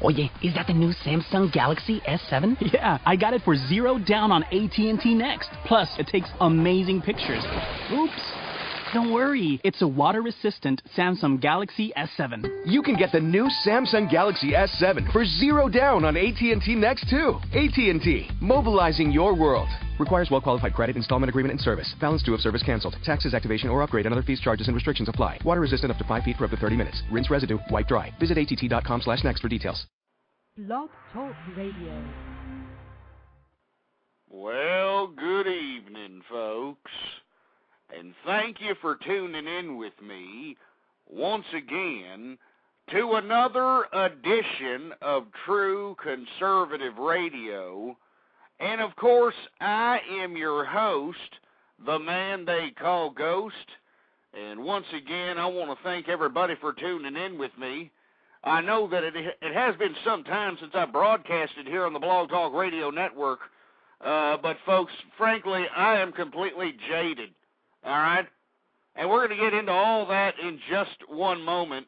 Oye, is that the new Samsung Galaxy S7? Yeah, I got it for $0 on AT&T Next. Plus, it takes amazing pictures. Oops. Don't worry, it's a water-resistant Samsung Galaxy S7. You can get the new Samsung Galaxy S7 for $0 on AT&T Next too. AT&T, mobilizing your world. Requires well-qualified credit, installment agreement, and service. Balance due if service canceled. Taxes, activation, or upgrade, and other fees, charges, and restrictions apply. Water resistant up to 5 feet for up to 30 minutes. Rinse residue, wipe dry. Visit att.com/next for details. Blog Talk Radio. Well, good evening, folks. And thank you for tuning in with me once again to another edition of True Conservative Radio. And, of course, I am your host, the man they call Ghost. And once again, I want to thank everybody for tuning in with me. I know that it has been some time since I broadcasted here on the Blog Talk Radio Network. But, folks, frankly, I am completely jaded. All right? And we're going to get into all that in just one moment.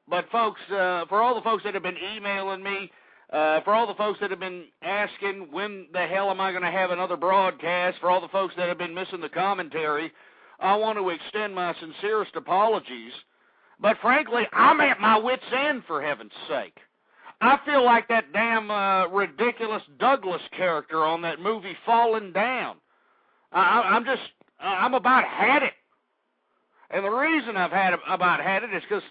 But, folks, for all the folks that have been emailing me, for all the folks that have been asking when the hell am I going to have another broadcast, for all the folks that have been missing the commentary, I want to extend my sincerest apologies. But, frankly, I'm at my wit's end, for heaven's sake. I feel like that damn ridiculous Douglas character on that movie Falling Down. I'm about had it. And the reason I've about had it is because,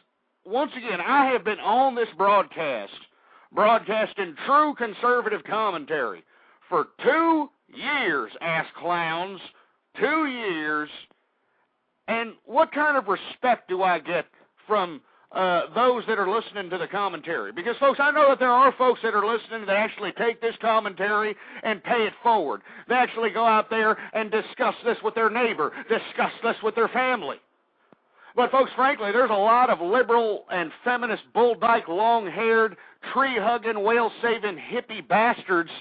once again, I have been on this broadcasting true conservative commentary for 2 years, ass clowns, 2 years. And what kind of respect do I get from those that are listening to the commentary? Because, folks, I know that there are folks that are listening that actually take this commentary and pay it forward. They actually go out there and discuss this with their neighbor, discuss this with their family. But, folks, frankly, there's a lot of liberal and feminist bull-dyke, long-haired, tree-hugging, whale-saving hippie bastards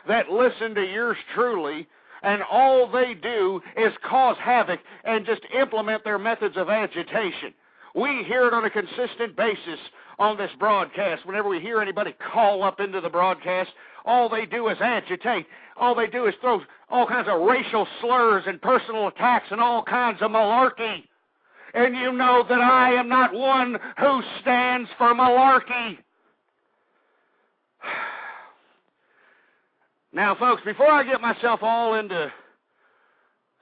that listen to yours truly, and all they do is cause havoc and just implement their methods of agitation. We hear it on a consistent basis on this broadcast. Whenever we hear anybody call up into the broadcast, all they do is agitate. All they do is throw all kinds of racial slurs and personal attacks and all kinds of malarkey. And you know that I am not one who stands for malarkey. Now, folks, before I get myself all into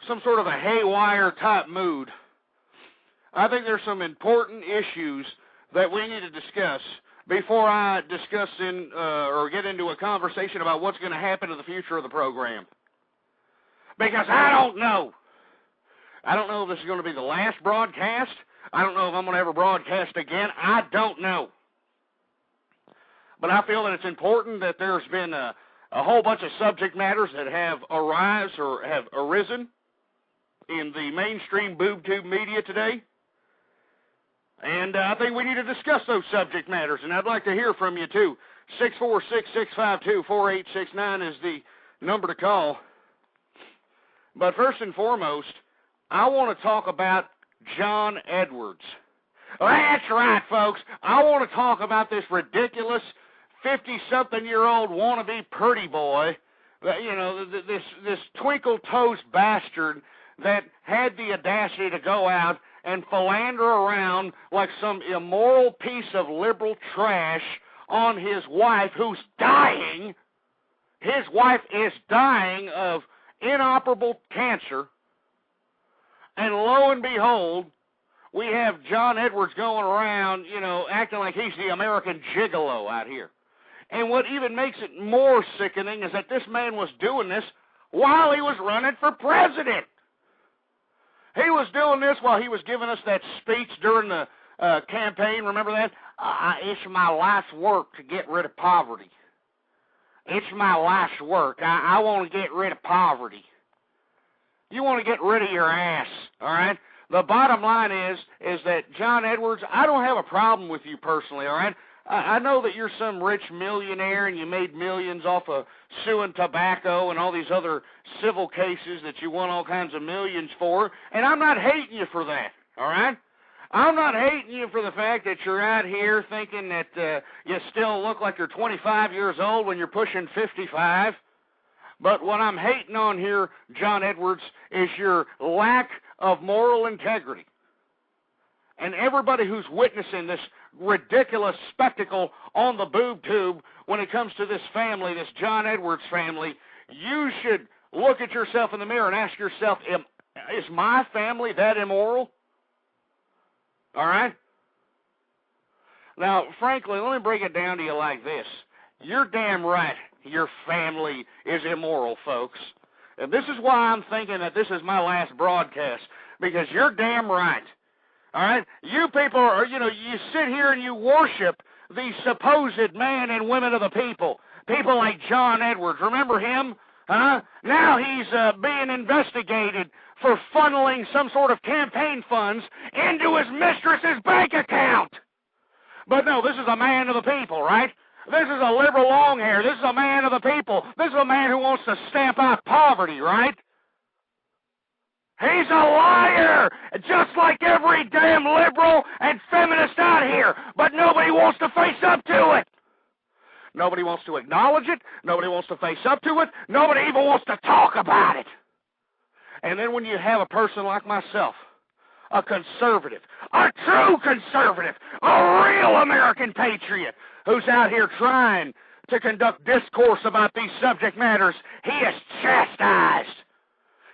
some sort of a haywire type mood, I think there's some important issues that we need to discuss before I discuss or get into a conversation about what's going to happen to the future of the program. Because I don't know. I don't know if this is going to be the last broadcast. I don't know if I'm going to ever broadcast again. I don't know. But I feel that it's important that there's been a whole bunch of subject matters that have arisen in the mainstream boob tube media today. And I think we need to discuss those subject matters, and I'd like to hear from you, too. 646-652-4869 is the number to call. But first and foremost, I want to talk about John Edwards. Well, that's right, folks. I want to talk about this ridiculous 50-something-year-old wannabe pretty boy, this twinkle-toes bastard that had the audacity to go out and philander around like some immoral piece of liberal trash on his wife who's dying. His wife is dying of inoperable cancer. And lo and behold, we have John Edwards going around, acting like he's the American gigolo out here. And what even makes it more sickening is that this man was doing this while he was running for president. He was doing this while he was giving us that speech during the campaign. Remember that? It's my life's work to get rid of poverty. It's my life's work. I want to get rid of poverty. You want to get rid of your ass, all right? The bottom line is that, John Edwards, I don't have a problem with you personally, all right? I know that you're some rich millionaire and you made millions off of suing tobacco and all these other civil cases that you won all kinds of millions for, and I'm not hating you for that, all right? I'm not hating you for the fact that you're out here thinking that you still look like you're 25 years old when you're pushing 55. But what I'm hating on here, John Edwards, is your lack of moral integrity. And everybody who's witnessing this ridiculous spectacle on the boob tube when it comes to this family, this John Edwards family, you should look at yourself in the mirror and ask yourself, is my family that immoral? All right? Now, frankly, let me break it down to you like this. You're damn right your family is immoral, folks. And this is why I'm thinking that this is my last broadcast, because you're damn right. All right? You people are, you sit here and you worship these supposed men and women of the people. People like John Edwards. Remember him? Huh? Now he's being investigated for funneling some sort of campaign funds into his mistress's bank account. But no, this is a man of the people, right? This is a liberal long hair. This is a man of the people. This is a man who wants to stamp out poverty, right? He's a liar, just like every damn liberal and feminist out here, but nobody wants to face up to it. Nobody wants to acknowledge it. Nobody wants to face up to it. Nobody even wants to talk about it. And then when you have a person like myself, a conservative, a true conservative, a real American patriot, who's out here trying to conduct discourse about these subject matters, he is chastised.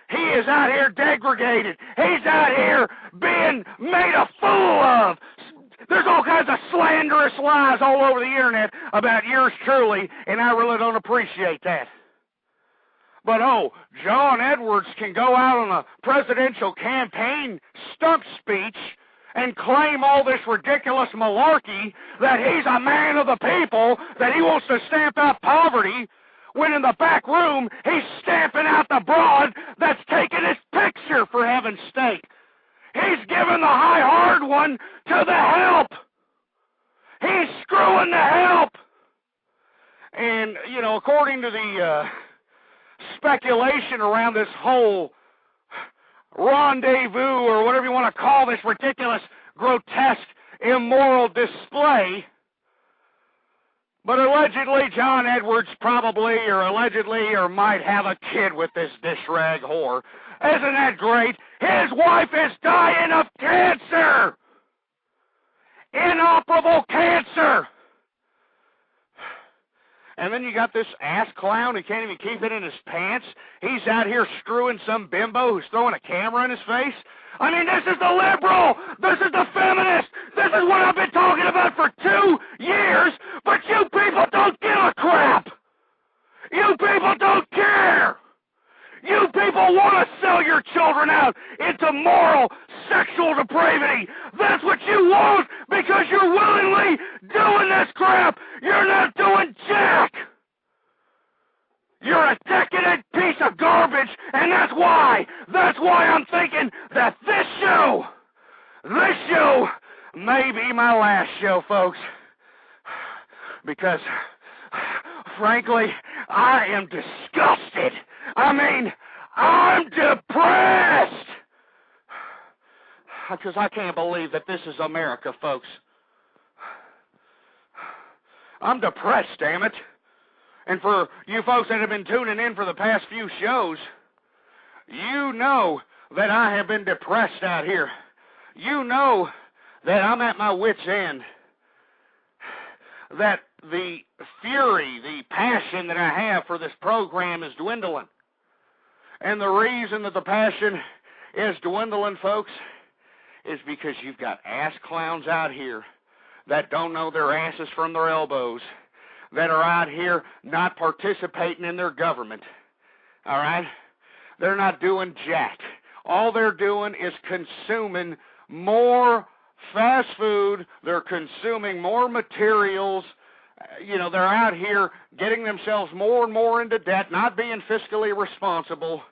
He is out here degraded. He's out here being made a fool of. There's all kinds of slanderous lies all over the internet about yours truly, and I really don't appreciate that. But, John Edwards can go out on a presidential campaign stump speech and claim all this ridiculous malarkey that he's a man of the people, that he wants to stamp out poverty, when in the back room he's stamping out the broad that's taking his picture, for heaven's sake. He's giving the high hard one to the help. He's screwing the help. And, according to the speculation around this whole rendezvous, or whatever you want to call this ridiculous, grotesque, immoral display, but allegedly John Edwards probably or might have a kid with this dish-rag whore. Isn't that great? His wife is dying of cancer. Inoperable cancer. And then you got this ass clown who can't even keep it in his pants. He's out here screwing some bimbo who's throwing a camera in his face. I mean, this is the liberal. This is the feminist. This is what I've been talking about for 2 years, but you people don't give a crap. You people don't care. You people want to sell your children out into moral sexual depravity. That's what you want, because you're willingly doing this crap. You're not doing jack. You're a decadent piece of garbage, and that's why I'm thinking that this show may be my last show, folks. Because, frankly, I am disgusted. I mean, I'm depressed. Because I can't believe that this is America, folks. I'm depressed, damn it. And for you folks that have been tuning in for the past few shows, you know that I have been depressed out here. You know that I'm at my wit's end. That the fury, the passion that I have for this program is dwindling. And the reason that the passion is dwindling, folks, is because you've got ass clowns out here that don't know their asses from their elbows, that are out here not participating in their government. All right? They're not doing jack. All they're doing is consuming more fast food. They're consuming more materials. They're out here getting themselves more and more into debt, not being fiscally responsible.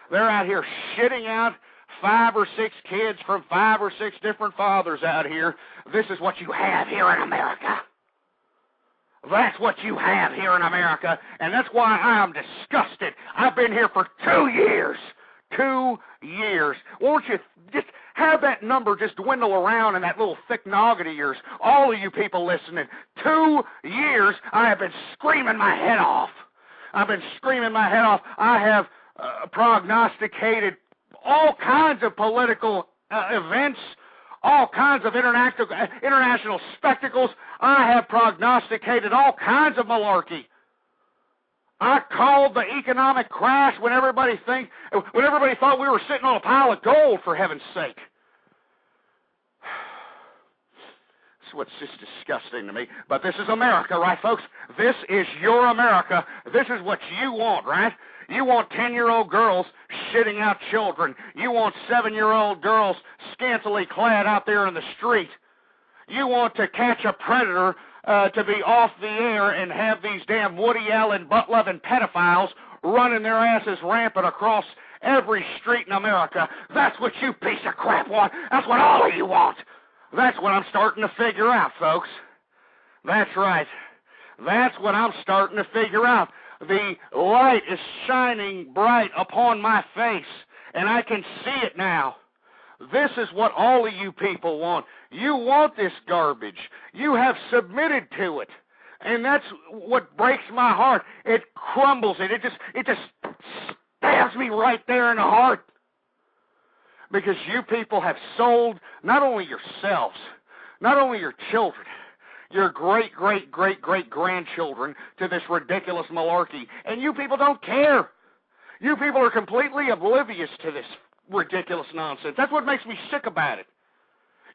They're out here shitting out 5 or 6 kids from 5 or 6 different fathers out here. This is what you have here in America. That's what you have here in America, and that's why I'm disgusted. I've been here for 2 years. 2 years. Won't you just Have that number just dwindle around in that little thick noggin of yours. All of you people listening, 2 years I have been screaming my head off. I've been screaming my head off. I have prognosticated all kinds of political events, all kinds of international spectacles. I have prognosticated all kinds of malarkey. I called the economic crash when everybody thought we were sitting on a pile of gold, for heaven's sake. That's what's just disgusting to me. But this is America, right, folks? This is your America. This is what you want, right? You want 10-year-old girls shitting out children. You want 7-year-old girls scantily clad out there in the street. You want to catch a predator to be off the air and have these damn Woody Allen butt-loving pedophiles running their asses rampant across every street in America. That's what you piece of crap want. That's what all of you want. That's what I'm starting to figure out, folks. That's right. That's what I'm starting to figure out. The light is shining bright upon my face, and I can see it now. This is what all of you people want. You want this garbage. You have submitted to it. And that's what breaks my heart. It crumbles it. It just stabs me right there in the heart. Because you people have sold not only yourselves, not only your children, your great-great-great-great-grandchildren to this ridiculous malarkey. And you people don't care. You people are completely oblivious to this ridiculous nonsense. That's what makes me sick about it.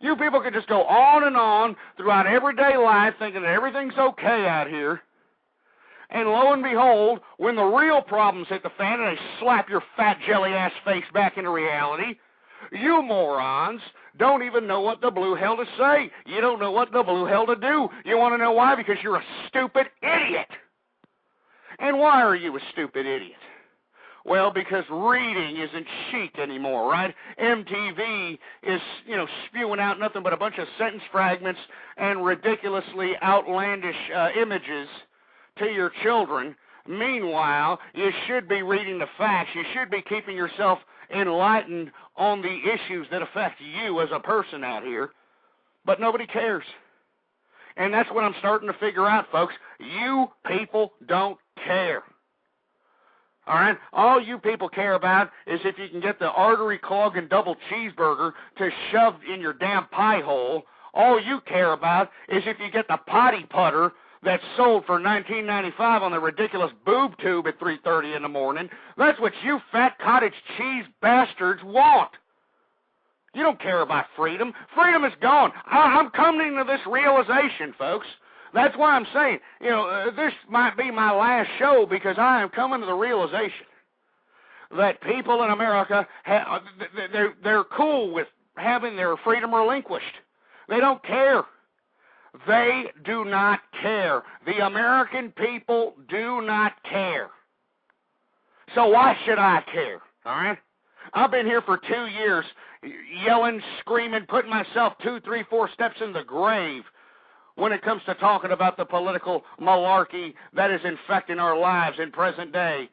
You people can just go on and on throughout everyday life thinking that everything's okay out here. And lo and behold, when the real problems hit the fan and they slap your fat jelly-ass face back into reality, you morons don't even know what the blue hell to say. You don't know what the blue hell to do. You want to know why? Because you're a stupid idiot. And why are you a stupid idiot? Well, because reading isn't chic anymore, right? MTV is, spewing out nothing but a bunch of sentence fragments and ridiculously outlandish images to your children. Meanwhile, you should be reading the facts. You should be keeping yourself enlightened on the issues that affect you as a person out here. But nobody cares. And that's what I'm starting to figure out, folks. You people don't care. All right? All you people care about is if you can get the artery-clogging double cheeseburger to shove in your damn pie hole. All you care about is if you get the potty putter that's sold for $19.95 on the ridiculous boob tube at 3:30 in the morning. That's what you fat cottage cheese bastards want. You don't care about freedom. Freedom is gone. I'm coming to this realization, folks. That's why I'm saying, this might be my last show because I am coming to the realization that people in America, they're cool with having their freedom relinquished. They don't care. They do not care. The American people do not care. So why should I care? All right? I've been here for 2 years yelling, screaming, putting myself 2, 3, 4 steps in the grave when it comes to talking about the political malarkey that is infecting our lives in present day.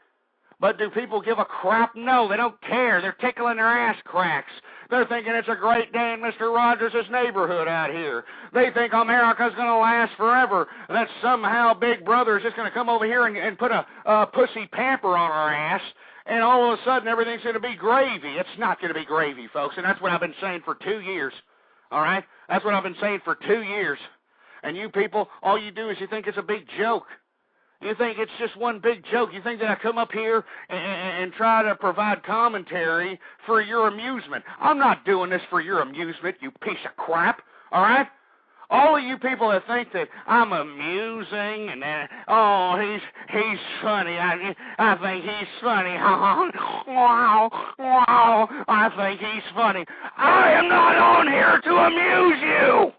But do people give a crap? No, they don't care. They're tickling their ass cracks. They're thinking it's a great day in Mr. Rogers' neighborhood out here. They think America's going to last forever, that somehow Big Brother is just going to come over here and put a pussy pamper on our ass, and all of a sudden everything's going to be gravy. It's not going to be gravy, folks, and that's what I've been saying for 2 years. All right? That's what I've been saying for 2 years. And you people, all you do is you think it's a big joke. You think it's just one big joke. You think that I come up here and try to provide commentary for your amusement. I'm not doing this for your amusement, you piece of crap, all right? All of you people that think that I'm amusing and he's funny. I think he's funny. Wow, I think he's funny. I am not on here to amuse you.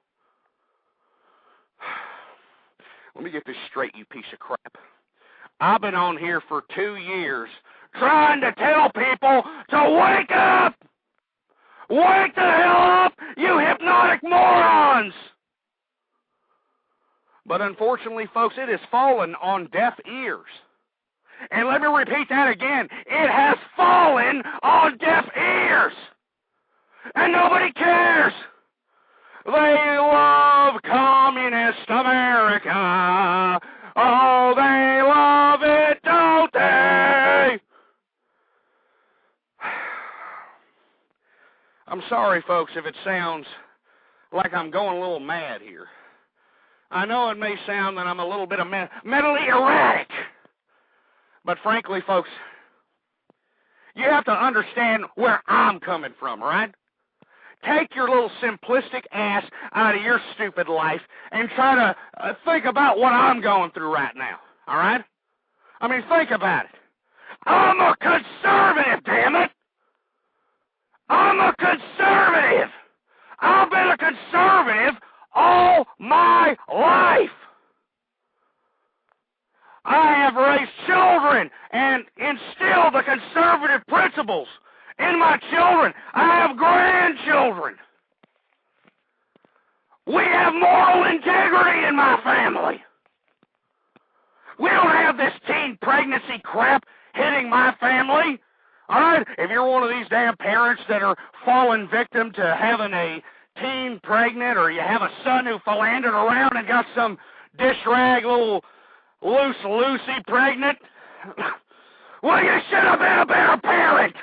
Let me get this straight, you piece of crap. I've been on here for 2 years trying to tell people to wake up! Wake the hell up, you hypnotic morons! But unfortunately, folks, it has fallen on deaf ears. And let me repeat that again. It has fallen on deaf ears. and nobody cares. They love communist America. Oh, they love it, don't they? I'm sorry, folks, if it sounds like I'm going a little mad here. I know it may sound that I'm a little bit of mentally erratic. But frankly, folks, you have to understand where I'm coming from, all right? Take your little simplistic ass out of your stupid life and try to think about what I'm going through right now, all right? I mean, think about it. I'm a conservative, damn it! I'm a conservative! I've been a conservative all my life! I have raised children and instilled the conservative principles in my children. I have grandchildren. We have moral integrity in my family. We don't have this teen pregnancy crap hitting my family. All right? If you're one of these damn parents that are falling victim to having a teen pregnant, or you have a son who philandered around and got some dish rag little Lucy pregnant, well, you should have been a better parent.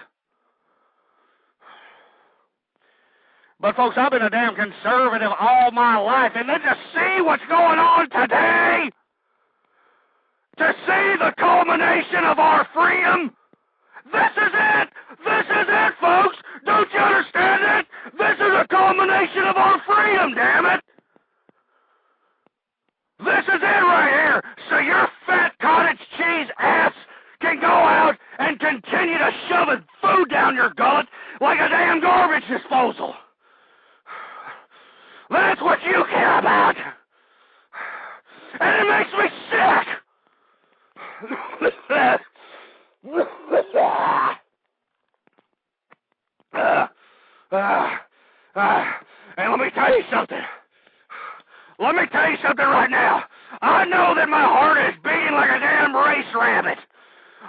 But, folks, I've been a damn conservative all my life, and then to see what's going on today, to see the culmination of our freedom, this is it! This is it, folks! Don't you understand it? This is a culmination of our freedom, damn it! This is it right here! So your fat cottage cheese ass can go out and continue to shove food down your gullet like a damn garbage disposal. That's what you care about. And it makes me sick. And let me tell you something. Let me tell you something right now. I know that my heart is beating like a damn race rabbit.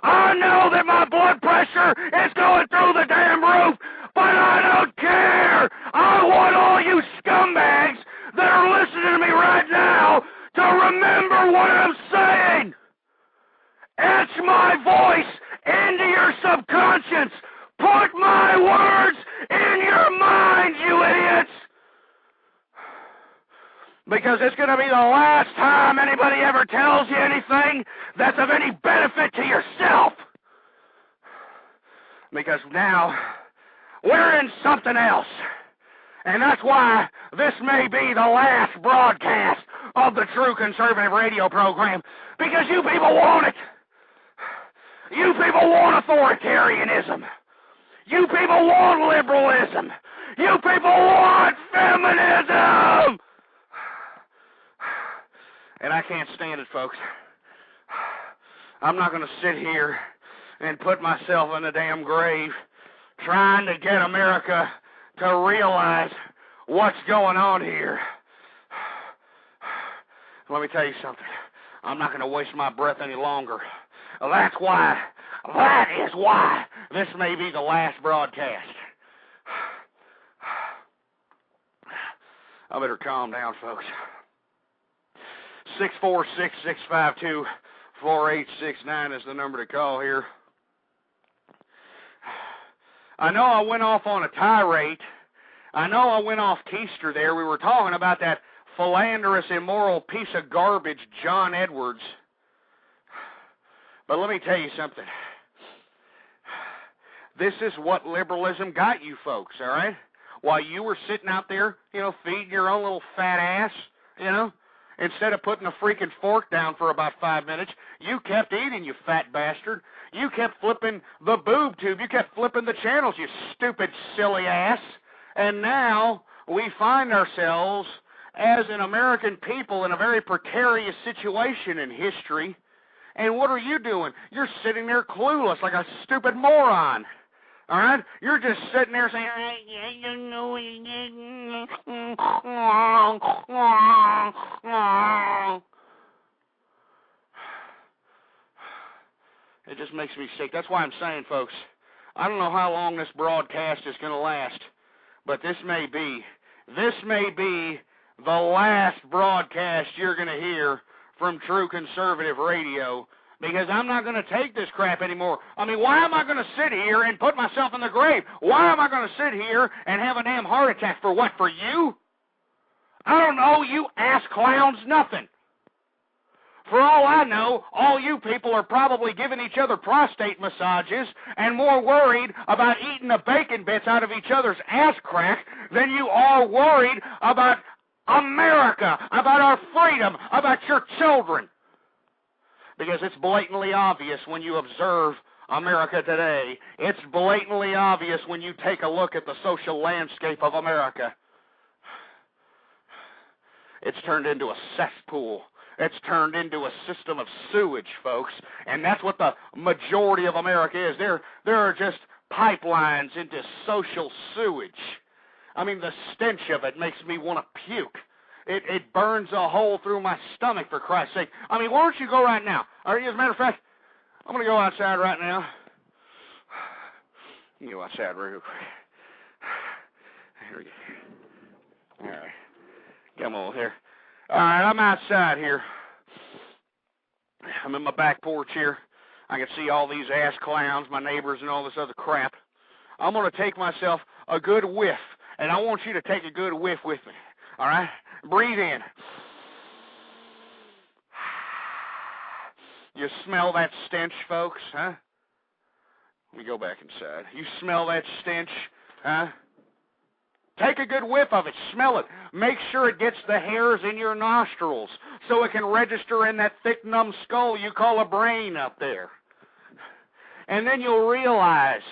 I know that my blood pressure is going through the damn roof, but I don't care. I want all you scumbags that are listening to me right now to remember what I'm saying. Etch my voice into your subconscious. Put my words in your mind, you idiots. Because it's going to be the last time anybody ever tells you anything that's of any benefit to yourself. Because now we're in something else. And that's why this may be the last broadcast of the True Conservative Radio program. Because you people want it. You people want authoritarianism. You people want liberalism. You people want feminism. And I can't stand it, folks. I'm not going to sit here and put myself in a damn grave trying to get America to realize what's going on here. Let me tell you something. I'm not going to waste my breath any longer. That is why this may be the last broadcast. I better calm down, folks. 646-652-4869 is the number to call here. I know I went off on a tirade. I know I went off keister there. We were talking about that philanderous, immoral piece of garbage, John Edwards. But let me tell you something. This is what liberalism got you folks, all right? While you were sitting out there, feeding your own little fat ass, instead of putting a freaking fork down for about 5 minutes, you kept eating, you fat bastard. You kept flipping the boob tube. You kept flipping the channels, you stupid, silly ass. And now we find ourselves as an American people in a very precarious situation in history. And what are you doing? You're sitting there clueless like a stupid moron. All right? You're just sitting there saying, I don't know. It just makes me sick. That's why I'm saying, folks, I don't know how long this broadcast is going to last, but this may be the last broadcast you're going to hear from True Conservative Radio, because I'm not going to take this crap anymore. I mean, why am I going to sit here and put myself in the grave? Why am I going to sit here and have a damn heart attack? For what, for you? I don't know you ass clowns nothing. For all I know, all you people are probably giving each other prostate massages and more worried about eating the bacon bits out of each other's ass crack than you are worried about America, about our freedom, about your children. Because it's blatantly obvious when you observe America today. It's blatantly obvious when you take a look at the social landscape of America. It's turned into a cesspool. It's turned into a system of sewage, folks. And that's what the majority of America is. There are just pipelines into social sewage. I mean, the stench of it makes me want to puke. It burns a hole through my stomach, for Christ's sake. I mean, why don't you go right now? As a matter of fact, I'm going to go outside right now. You go outside real quick. Here we go. All right. Come on here. All right, I'm outside here. I'm in my back porch here. I can see all these ass clowns, my neighbors, and all this other crap. I'm going to take myself a good whiff, and I want you to take a good whiff with me. All right? Breathe in. You smell that stench, folks, huh? Let me go back inside. You smell that stench, huh? Take a good whiff of it. Smell it. Make sure it gets the hairs in your nostrils so it can register in that thick, numb skull you call a brain up there. And then you'll realize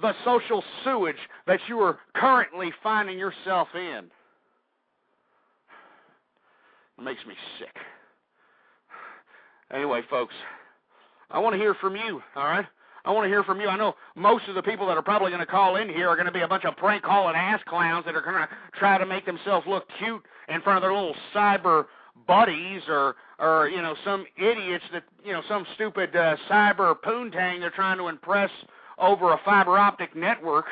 the social sewage that you are currently finding yourself in. It makes me sick. Anyway, folks, I want to hear from you, all right? I want to hear from you. I know most of the people that are probably going to call in here are going to be a bunch of prank-calling ass clowns that are going to try to make themselves look cute in front of their little cyber buddies or you know, some idiots that, you know, some stupid cyber poontang they're trying to impress over a fiber optic network.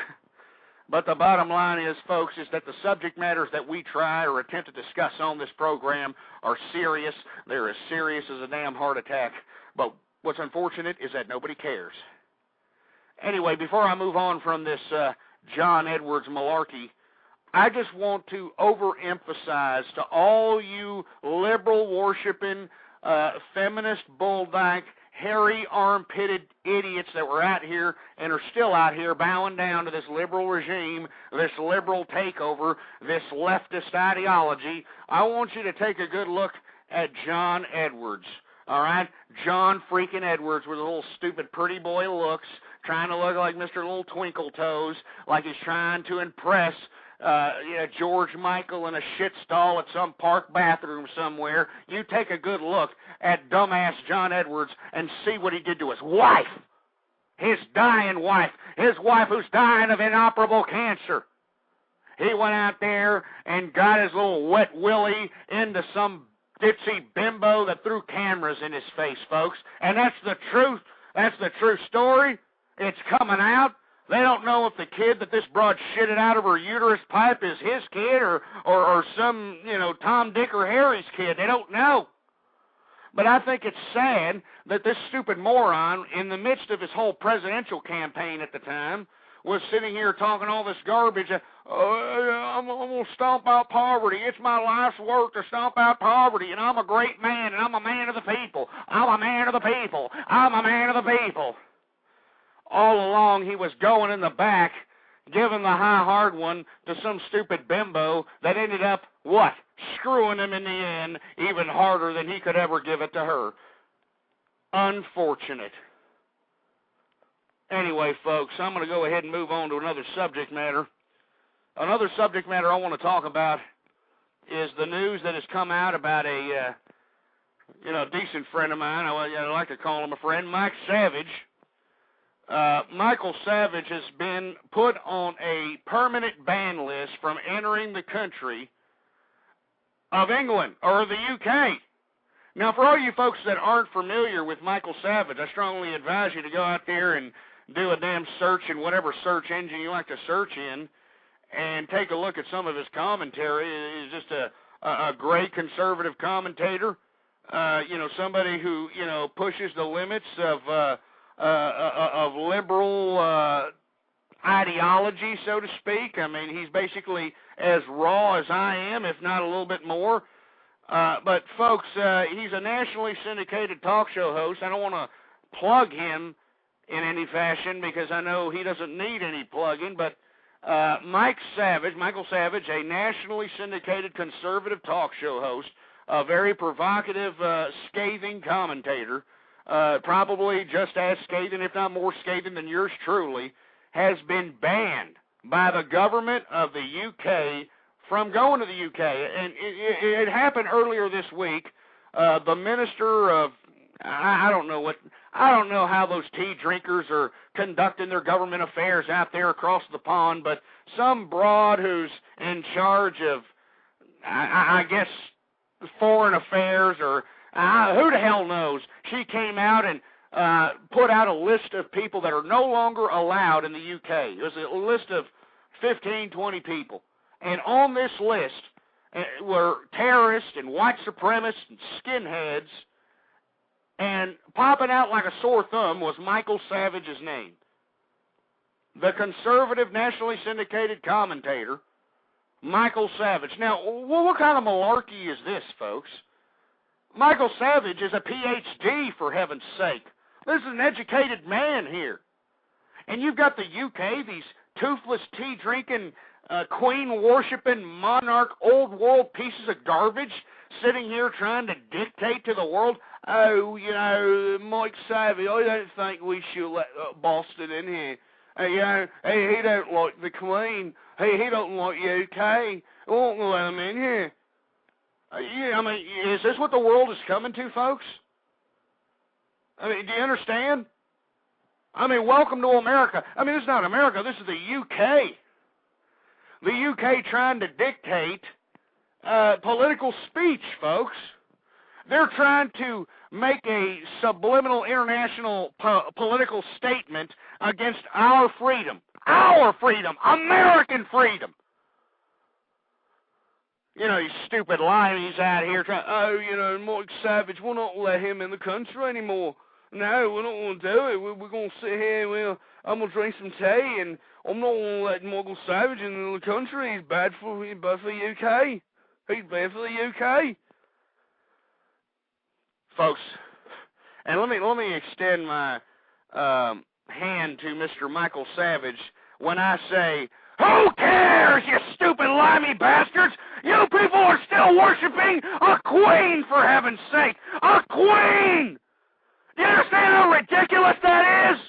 But the bottom line is, folks, is that the subject matters that we try or attempt to discuss on this program are serious. They're as serious as a damn heart attack. But what's unfortunate is that nobody cares. Anyway, before I move on from this John Edwards malarkey, I just want to overemphasize to all you liberal-worshiping, feminist, bulldyke, hairy, armpitted idiots that were out here and are still out here bowing down to this liberal regime, this liberal takeover, this leftist ideology. I want you to take a good look at John Edwards. All right? John freaking Edwards with a little stupid pretty boy looks, trying to look like Mr. Little Twinkle Toes, like he's trying to impress George Michael in a shit stall at some park bathroom somewhere. You take a good look at dumbass John Edwards and see what he did to his wife. His dying wife. His wife who's dying of inoperable cancer. He went out there and got his little wet willy into some ditzy bimbo that threw cameras in his face, folks. And that's the truth. That's the true story. It's coming out. They don't know if the kid that this broad shitted out of her uterus pipe is his kid or some, Tom, Dick, or Harry's kid. They don't know. But I think it's sad that this stupid moron, in the midst of his whole presidential campaign at the time, was sitting here talking all this garbage. I'm going to stomp out poverty. It's my life's work to stomp out poverty, and I'm a great man, and I'm a man of the people. I'm a man of the people. I'm a man of the people. All along, he was going in the back, giving the high hard one to some stupid bimbo that ended up, what? Screwing him in the end even harder than he could ever give it to her. Unfortunate. Anyway, folks, I'm going to go ahead and move on to another subject matter. Another subject matter I want to talk about is the news that has come out about a decent friend of mine. I like to call him a friend, Mike Savage. Michael Savage has been put on a permanent ban list from entering the country of England or the UK. Now, for all you folks that aren't familiar with Michael Savage, I strongly advise you to go out there and do a damn search in whatever search engine you like to search in and take a look at some of his commentary. He's just a great conservative commentator. Somebody who, pushes the limits of liberal ideology, so to speak. I mean, he's basically as raw as I am, if not a little bit more. But, folks, he's a nationally syndicated talk show host. I don't want to plug him in any fashion because I know he doesn't need any plugging, but Michael Savage, a nationally syndicated conservative talk show host, a very provocative, scathing commentator, probably just as scathing, if not more scathing than yours truly, has been banned by the government of the UK from going to the UK. And it happened earlier this week. The minister of, I don't know how those tea drinkers are conducting their government affairs out there across the pond, but some broad who's in charge of, I guess, foreign affairs or who the hell knows, she came out and put out a list of people that are no longer allowed in the UK. It was a list of 15, 20 people. And on this list were terrorists and white supremacists and skinheads, and popping out like a sore thumb was Michael Savage's name. The conservative, nationally syndicated commentator, Michael Savage. Now, what kind of malarkey is this, folks? Michael Savage is a PhD, for heaven's sake. This is an educated man here. And you've got the UK, these toothless, tea-drinking, queen-worshipping, monarch, old-world pieces of garbage sitting here trying to dictate to the world, Mike Savage, I don't think we should let Boston in here. He don't like the Queen. He don't like UK. We won't let him in here. Is this what the world is coming to, folks? Do you understand? Welcome to America. This is not America. This is the UK. The UK trying to dictate political speech, folks. They're trying to make a subliminal international political statement against our freedom, American freedom. These stupid limeys out here trying, Mike Savage, we'll not let him in the country anymore. No, we don't want to do it. We're going to sit here, I'm going to drink some tea, and I'm not going to let Michael Savage in the country. He's bad for the UK. He's bad for the UK. Folks, and let me extend my hand to Mr. Michael Savage when I say, who cares, you stupid limey bastards? You people are still worshiping a queen, for heaven's sake. A queen! Do you understand how ridiculous that is?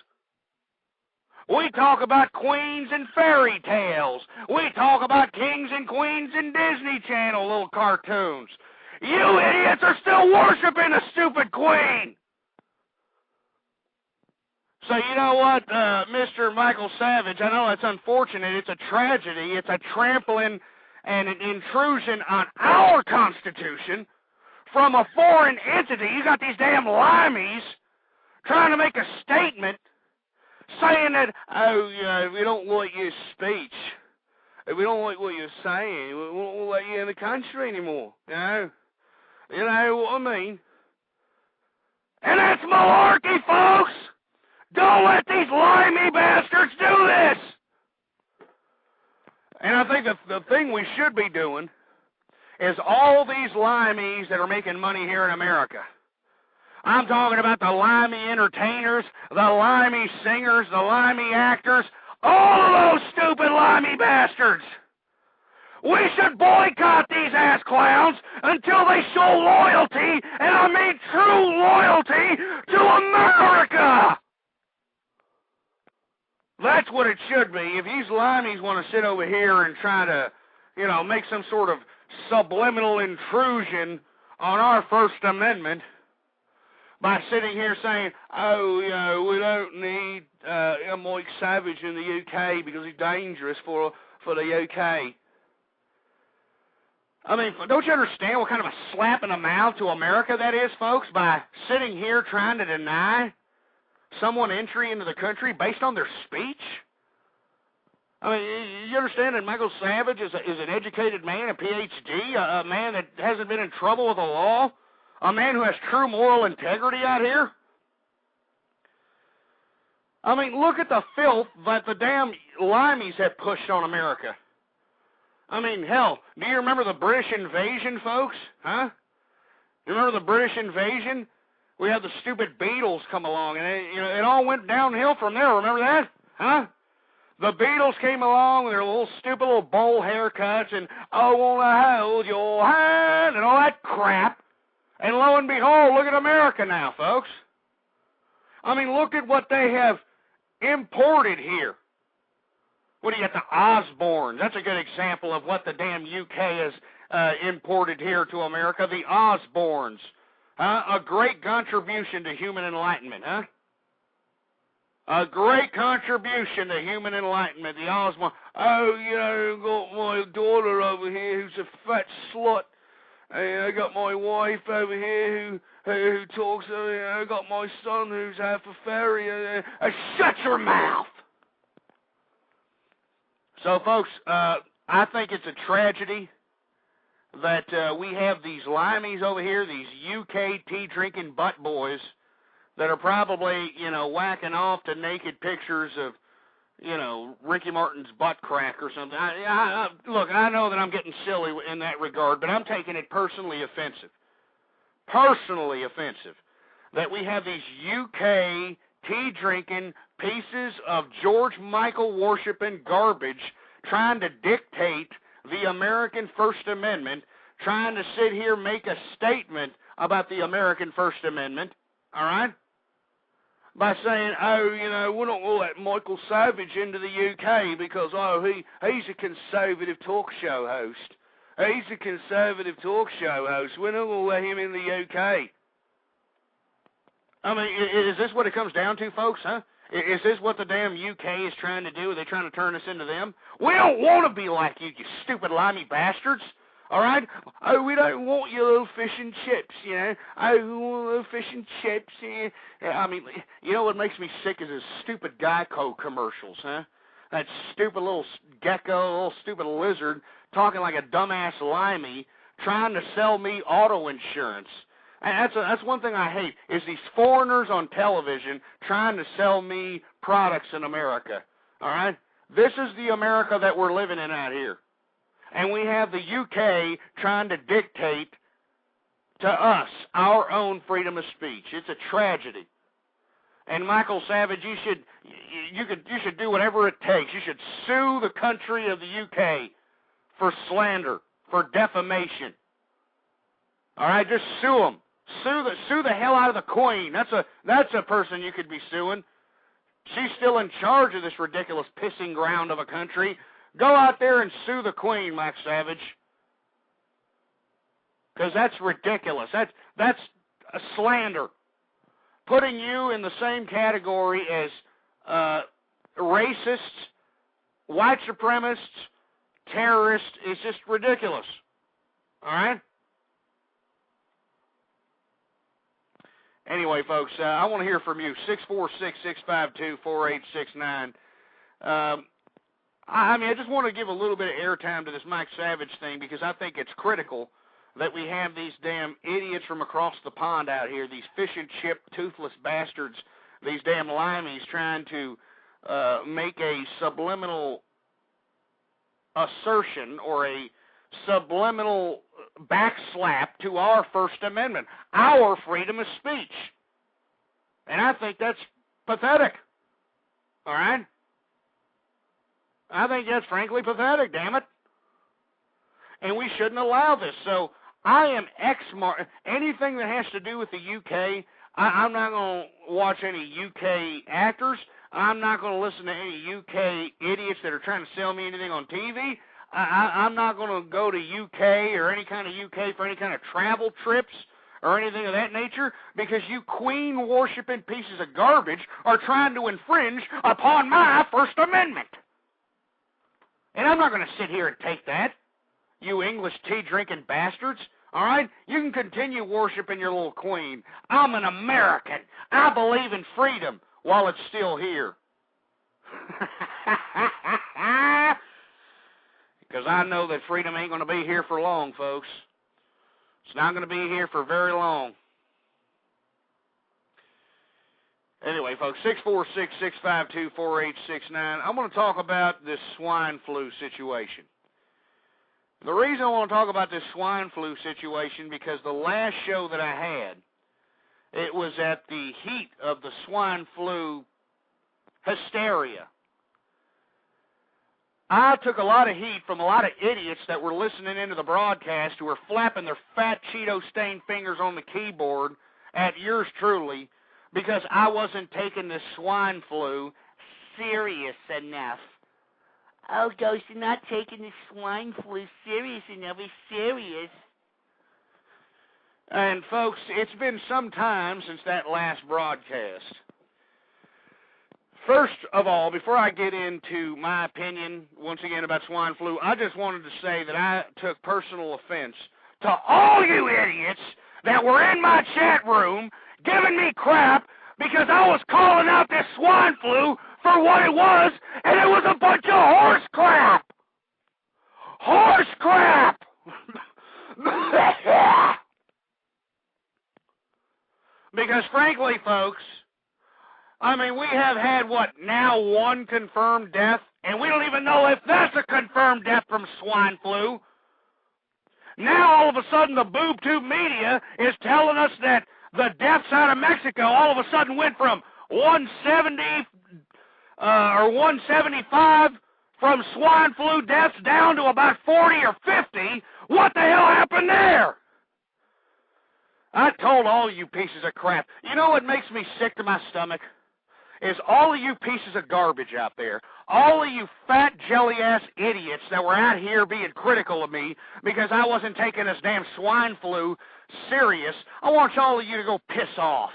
We talk about queens and fairy tales. We talk about kings and queens in Disney Channel little cartoons. You idiots are still worshiping a stupid queen. So you know what, Mr. Michael Savage, I know it's unfortunate, it's a tragedy, it's a trampling and an intrusion on our Constitution from a foreign entity. You got these damn limeys trying to make a statement saying that, we don't like your speech. We don't like what you're saying. We won't let you in the country anymore. You know what I mean? And that's malarkey, folks! Don't let these limey bastards do this! And I think the thing we should be doing is all these limeys that are making money here in America. I'm talking about the limey entertainers, the limey singers, the limey actors, all of those stupid limey bastards. We should boycott these ass clowns until they show loyalty, and I mean true loyalty, to America! That's what it should be. If these limeys want to sit over here and try to, make some sort of subliminal intrusion on our First Amendment by sitting here saying, we don't need Mike Savage in the UK because he's dangerous for the UK. Don't you understand what kind of a slap in the mouth to America that is, folks, by sitting here trying to deny someone entry into the country based on their speech? I mean, you understand that Michael Savage is an educated man, a Ph.D., a man that hasn't been in trouble with the law, a man who has true moral integrity out here? I mean, look at the filth that the damn limeys have pushed on America. I mean, hell, do you remember the British invasion, folks? Huh? You remember the British invasion? We had the stupid Beatles come along, and it all went downhill from there. Remember that? Huh? The Beatles came along with their little stupid little bowl haircuts and I wanna hold your hand and all that crap. And lo and behold, look at America now, folks. I mean, look at what they have imported here. What do you got? The Osbournes. That's a good example of what the damn UK has imported here to America. The Osbournes. A great contribution to human enlightenment, huh? A great contribution to human enlightenment, the Osborne. Oh, you know, got my daughter over here who's a fat slut. I got my wife over here who talks. I got my son who's half a fairy. Shut your mouth! So, folks, I think it's a tragedy that we have these limeys over here, these UK tea-drinking butt boys, that are probably, whacking off to naked pictures of, Ricky Martin's butt crack or something. Look, I know that I'm getting silly in that regard, but I'm taking it personally offensive. Personally offensive that we have these UK tea-drinking pieces of George Michael worshiping garbage trying to dictate the American First Amendment, trying to sit here and make a statement about the American First Amendment, all right? By saying, we're not going to let Michael Savage into the UK because, he's a conservative talk show host. He's a conservative talk show host. We're not going to let him in the UK. I mean, is this what it comes down to, folks, huh? Is this what the damn UK is trying to do? Are they trying to turn us into them? We don't want to be like you stupid limey bastards. All right? Oh, we don't want your little fish and chips, Oh, we want little fish and chips. I mean, what makes me sick is his stupid Geico commercials, huh? That stupid little gecko, little stupid lizard, talking like a dumbass limey, trying to sell me auto insurance. And that's one thing I hate, is these foreigners on television trying to sell me products in America. All right? This is the America that we're living in out here. And we have the UK trying to dictate to us our own freedom of speech. It's a tragedy. And Michael Savage, you should do whatever it takes. You should sue the country of the UK for slander, for defamation. All right, just sue them. Sue the hell out of the Queen. That's a person you could be suing. She's still in charge of this ridiculous pissing ground of a country. Go out there and sue the Queen, Max Savage. Because that's ridiculous. That's a slander. Putting you in the same category as racists, white supremacists, terrorists is just ridiculous. All right? Anyway, folks, I want to hear from you. 646-652-4869. I just want to give a little bit of airtime to this Mike Savage thing because I think it's critical that we have these damn idiots from across the pond out here, these fish and chip, toothless bastards, these damn limeys trying to make a subliminal assertion or a subliminal backslap to our First Amendment, our freedom of speech. And I think that's pathetic. All right? I think that's frankly pathetic, damn it. And we shouldn't allow this. So I am anything that has to do with the UK, I'm not going to watch any UK actors. I'm not going to listen to any UK idiots that are trying to sell me anything on TV. I'm not going to go to UK or any kind of UK for any kind of travel trips or anything of that nature because you queen-worshipping pieces of garbage are trying to infringe upon my First Amendment. And I'm not going to sit here and take that, you English tea-drinking bastards. All right? You can continue worshiping your little queen. I'm an American. I believe in freedom. while it's still here. Because I know that freedom ain't going to be here for long, folks. It's not going to be here for very long. Anyway, folks, 646-652-4869. I'm going to talk about this swine flu situation. The reason I want to talk about this swine flu situation, because the last show that I had, it was at the heat of the swine flu hysteria. I took a lot of heat from a lot of idiots that were listening into the broadcast who were flapping their fat Cheeto-stained fingers on the keyboard at yours truly because I wasn't taking the swine flu serious enough. Oh, Ghost, you're not taking the swine flu serious enough. It's serious. And, folks, it's been some time since that last broadcast. First of all, before I get into my opinion, once again, about swine flu, I just wanted to say that I took personal offense to all you idiots that were in my chat room giving me crap because I was calling out this swine flu for what it was, and it was a bunch of horse crap. Horse crap! Because, frankly, folks, I mean, we have had, what, now one confirmed death? And we don't even know if that's a confirmed death from swine flu. Now, all of a sudden, the boob tube media is telling us that the deaths out of Mexico all of a sudden went from 170 or 175 from swine flu deaths down to about 40 or 50. What the hell happened there? I told all you pieces of crap. You know what makes me sick to my stomach? Is all of you pieces of garbage out there, all of you fat jelly-ass idiots that were out here being critical of me because I wasn't taking this damn swine flu serious, I want all of you to go piss off,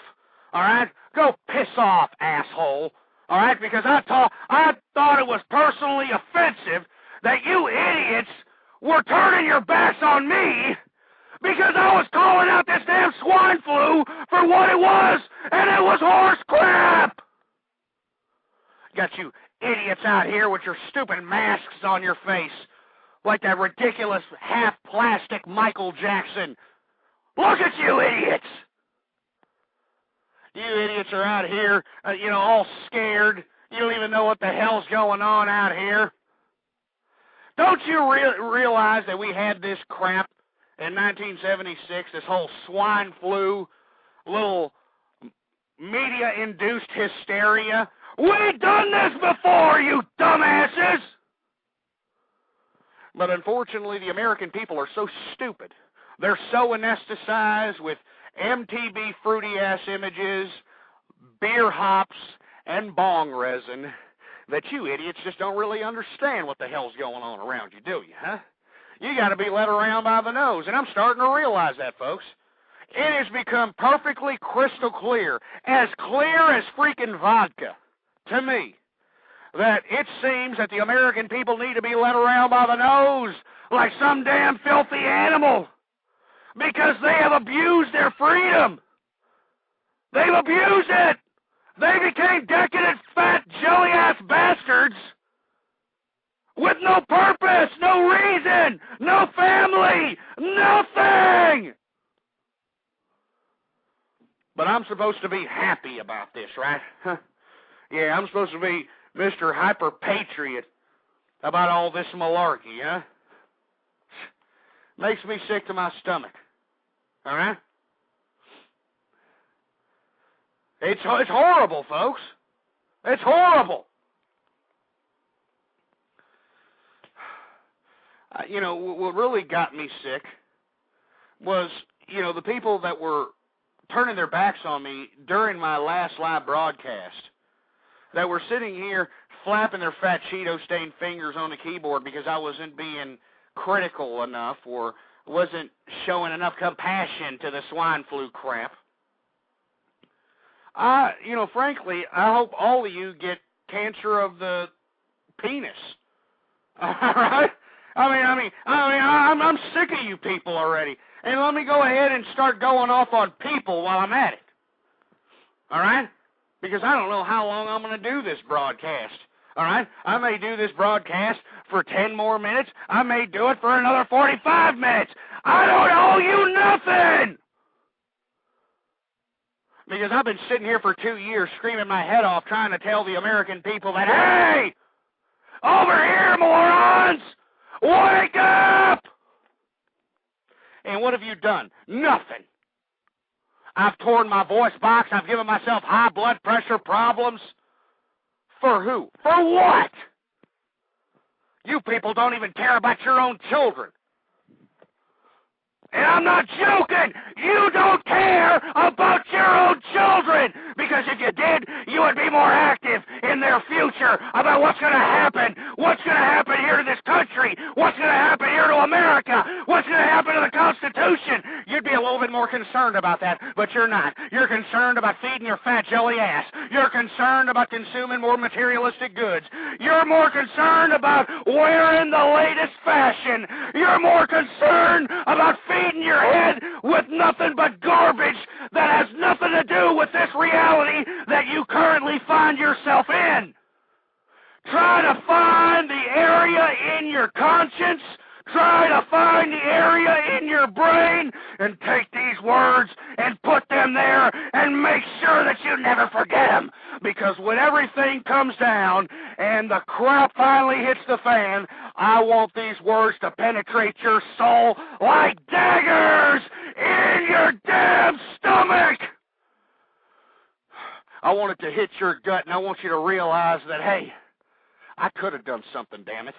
all right? Go piss off, asshole, all right? Because I thought it was personally offensive that you idiots were turning your backs on me because I was calling out this damn swine flu for what it was, and it was horse crap! Got you idiots out here with your stupid masks on your face, like that ridiculous half-plastic Michael Jackson. Look at you idiots! You idiots are out here, all scared. You don't even know what the hell's going on out here. Don't you realize that we had this crap in 1976, this whole swine flu, little media-induced hysteria? We've done this before, you dumbasses! But unfortunately, the American people are so stupid. They're so anesthetized with MTV fruity-ass images, beer hops, and bong resin that you idiots just don't really understand what the hell's going on around you, do you, huh? You got to be led around by the nose, and I'm starting to realize that, folks. It has become perfectly crystal clear as freaking vodka, to me, that it seems that the American people need to be led around by the nose like some damn filthy animal because they have abused their freedom. They've abused it. They became decadent, fat, jelly-ass bastards with no purpose, no reason, no family, nothing. But I'm supposed to be happy about this, right? Yeah, I'm supposed to be Mr. Hyper-Patriot about all this malarkey, huh? Makes me sick to my stomach. All right? It's horrible, folks. It's horrible. What really got me sick was, the people that were turning their backs on me during my last live broadcast, that were sitting here flapping their fat Cheeto-stained fingers on the keyboard because I wasn't being critical enough or wasn't showing enough compassion to the swine flu crap. Frankly, I hope all of you get cancer of the penis. All right? I'm sick of you people already. And let me go ahead and start going off on people while I'm at it. All right? because I don't know how long I'm going to do this broadcast. All right? I may do this broadcast for 10 more minutes. I may do it for another 45 minutes. I don't owe you nothing. Because I've been sitting here for 2 years screaming my head off trying to tell the American people that, hey, over here, morons, wake up! And what have you done? Nothing. I've torn my voice box. I've given myself high blood pressure problems. For who? For what? You people don't even care about your own children. And I'm not joking. You don't care about your own children. Because if you did, you would be more active in their future about what's going to happen. What's going to happen here to this country. What's going to happen here to America. What's going to happen to the Constitution. You'd be a little bit more concerned about that, but you're not. You're concerned about feeding your fat jelly ass. You're concerned about consuming more materialistic goods. You're more concerned about wearing the latest fashion. You're more concerned about feeding your head with nothing but garbage that has nothing to do with this reality that you currently find yourself in. Try to find the area in your conscience. Try to find the area in your brain and take these words and put them there and make sure that you never forget them. Because when everything comes down and the crap finally hits the fan, I want these words to penetrate your soul like daggers in your damn stomach. I want it to hit your gut, and I want you to realize that, hey, I could have done something, damn it.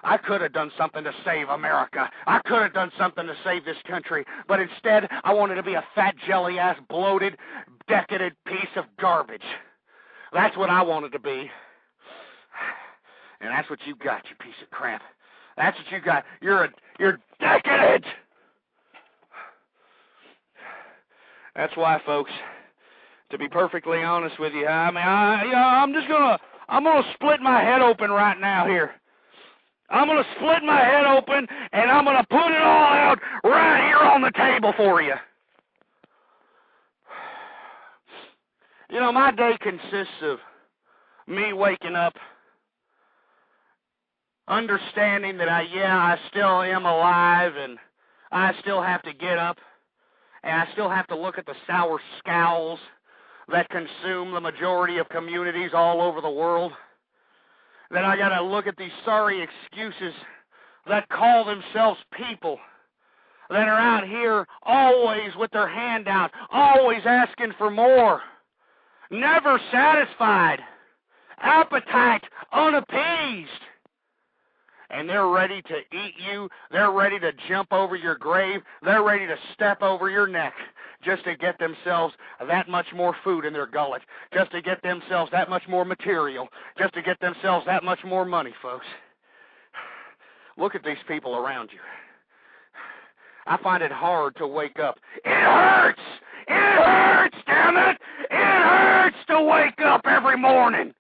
I could have done something to save America. I could have done something to save this country. But instead, I wanted to be a fat, jelly-ass, bloated, decadent piece of garbage. That's what I wanted to be. And that's what you got, you piece of crap. That's what you got. You're decadent. That's why, folks, to be perfectly honest with you, I'm gonna split my head open right now here. I'm going to split my head open, and I'm going to put it all out right here on the table for you. You know, my day consists of me waking up, understanding that I still am alive, and I still have to get up, and I still have to look at the sour scowls that consume the majority of communities all over the world. Then I got to look at these sorry excuses that call themselves people, that are out here always with their hand out, always asking for more, never satisfied, appetite unappeased. And they're ready to eat you. They're ready to jump over your grave. They're ready to step over your neck just to get themselves that much more food in their gullet, just to get themselves that much more material, just to get themselves that much more money, folks. Look at these people around you. I find it hard to wake up. It hurts! It hurts, damn it! It hurts to wake up every morning.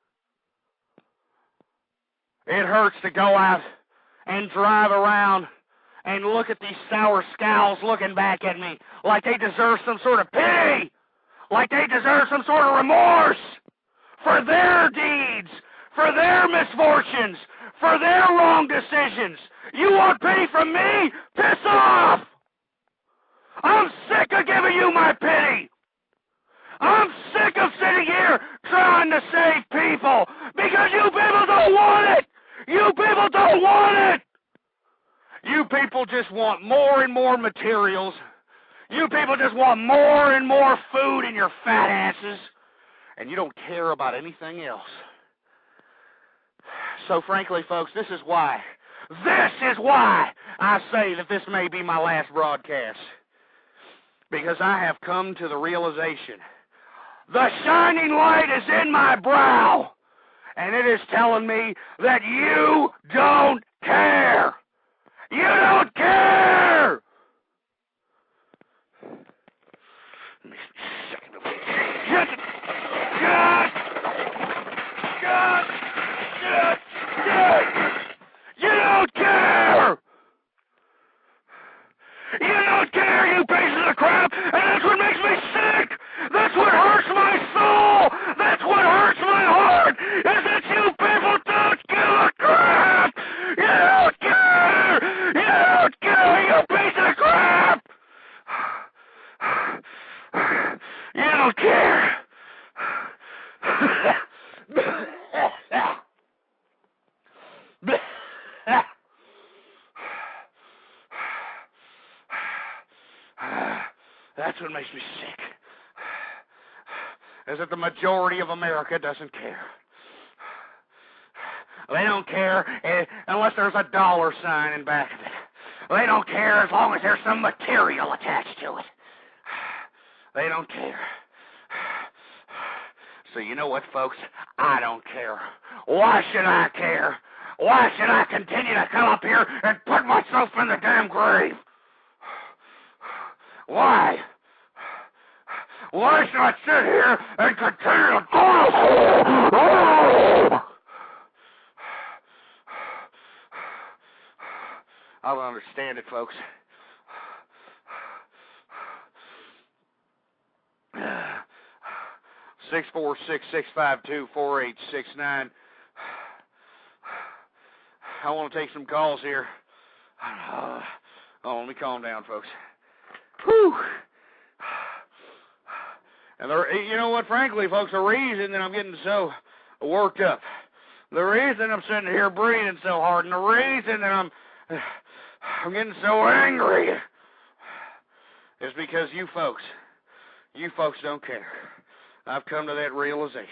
It hurts to go out and drive around and look at these sour scowls looking back at me like they deserve some sort of pity, like they deserve some sort of remorse for their deeds, for their misfortunes, for their wrong decisions. You want pity from me? Piss off! I'm sick of giving you my pity. I'm sick of sitting here trying to save people because you people don't want it. You people don't want it. You people just want more and more materials. You people just want more and more food in your fat asses. And you don't care about anything else. So frankly, folks, this is why I say that this may be my last broadcast. Because I have come to the realization, the shining light is in my brow. And it is telling me that you don't care. You don't care! You don't care! You don't care, you pieces of crap, and that's what makes me sick! That's what hurts my soul! You don't care. That's what makes me sick. Is that the majority of America doesn't care. They don't care unless there's a dollar sign in back of it. They don't care as long as there's some material attached to it. They don't care. So you know what, folks? I don't care. Why should I care? Why should I continue to come up here and put myself in the damn grave? Why? Why should I sit here and continue to I don't understand it, folks. Six 646-652-4869. I want to take some calls here. Let me calm down, folks. Whew. And you know what, frankly, folks, the reason that I'm getting so worked up, the reason I'm sitting here breathing so hard, and the reason that I'm getting so angry is because you folks don't care. I've come to that realization.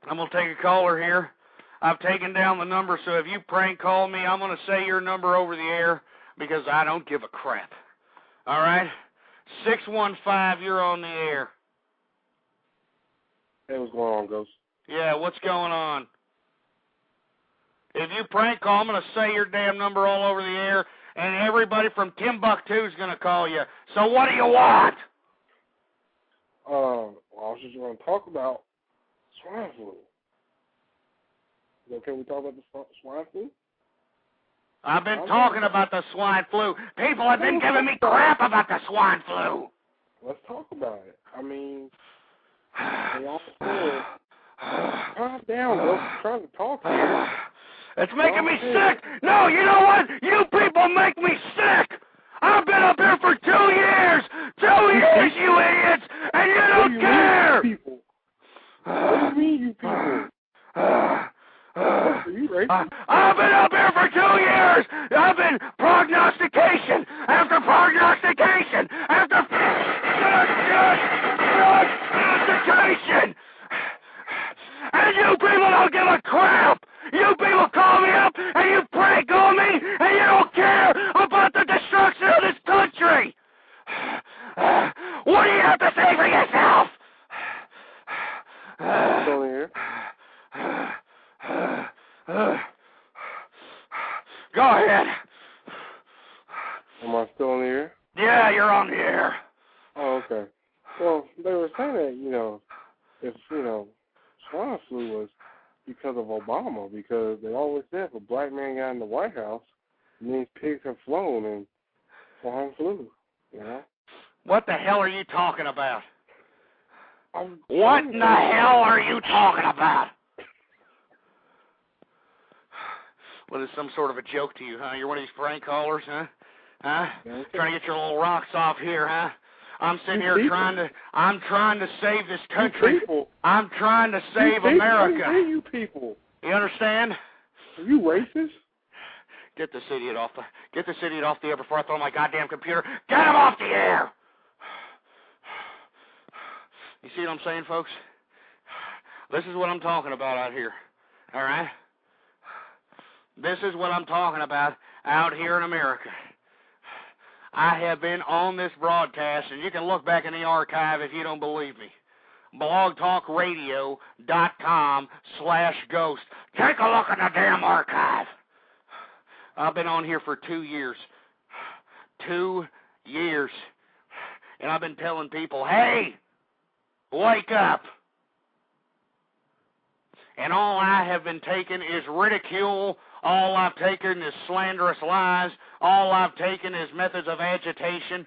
I'm going to take a caller here. I've taken down the number, so if you prank call me, I'm going to say your number over the air because I don't give a crap. All right? 615, you're on the air. Hey, what's going on, Ghost? Yeah, what's going on? If you prank call, I'm going to say your damn number all over the air, and everybody from Timbuktu is going to call you. So what do you want? Well, I was just going to talk about swine flu. Is it okay we talk about the swine flu? I've been talking about the swine flu. People have been giving me crap about the swine flu. Let's talk about it. I mean, they all said, calm down, bro. I'm trying to talk to you. It's making me sick. No, you know what? You people make me sick. I've been up here for 2 years. 2 years, you idiots, and you don't care. People? What do you mean, you people? Are you racist? I've been up here for 2 years. I've been prognostication after prognostication after prognostication. And you people don't give a crap. You people call me up and you prank on me and you don't care about the destruction of this country. What do you have to say for yourself? Still here? Go ahead. Am I still in the air? Yeah, you're on the air. Oh, okay. Well, they were saying that, if, swine flu was because of Obama, because they always said if a black man got in the White House, it means pigs have flown and swine flu, What the hell are you talking about? What in the hell are you talking about? What is some sort of a joke to you, huh? You're one of these prank callers, huh? Trying to get your little rocks off here, huh? I'm sitting here trying to save this country. I'm trying to save America. Hey, you people. You understand? Are you racist? Get this idiot off the air before I throw my goddamn computer. Get him off the air! You see what I'm saying, folks? This is what I'm talking about out here. All right? This is what I'm talking about out here in America. I have been on this broadcast, and you can look back in the archive if you don't believe me. blogtalkradio.com/ghost. Take a look in the damn archive. I've been on here for 2 years. 2 years. And I've been telling people, hey, wake up. And all I have been taking is ridicule. All I've taken is slanderous lies. All I've taken is methods of agitation.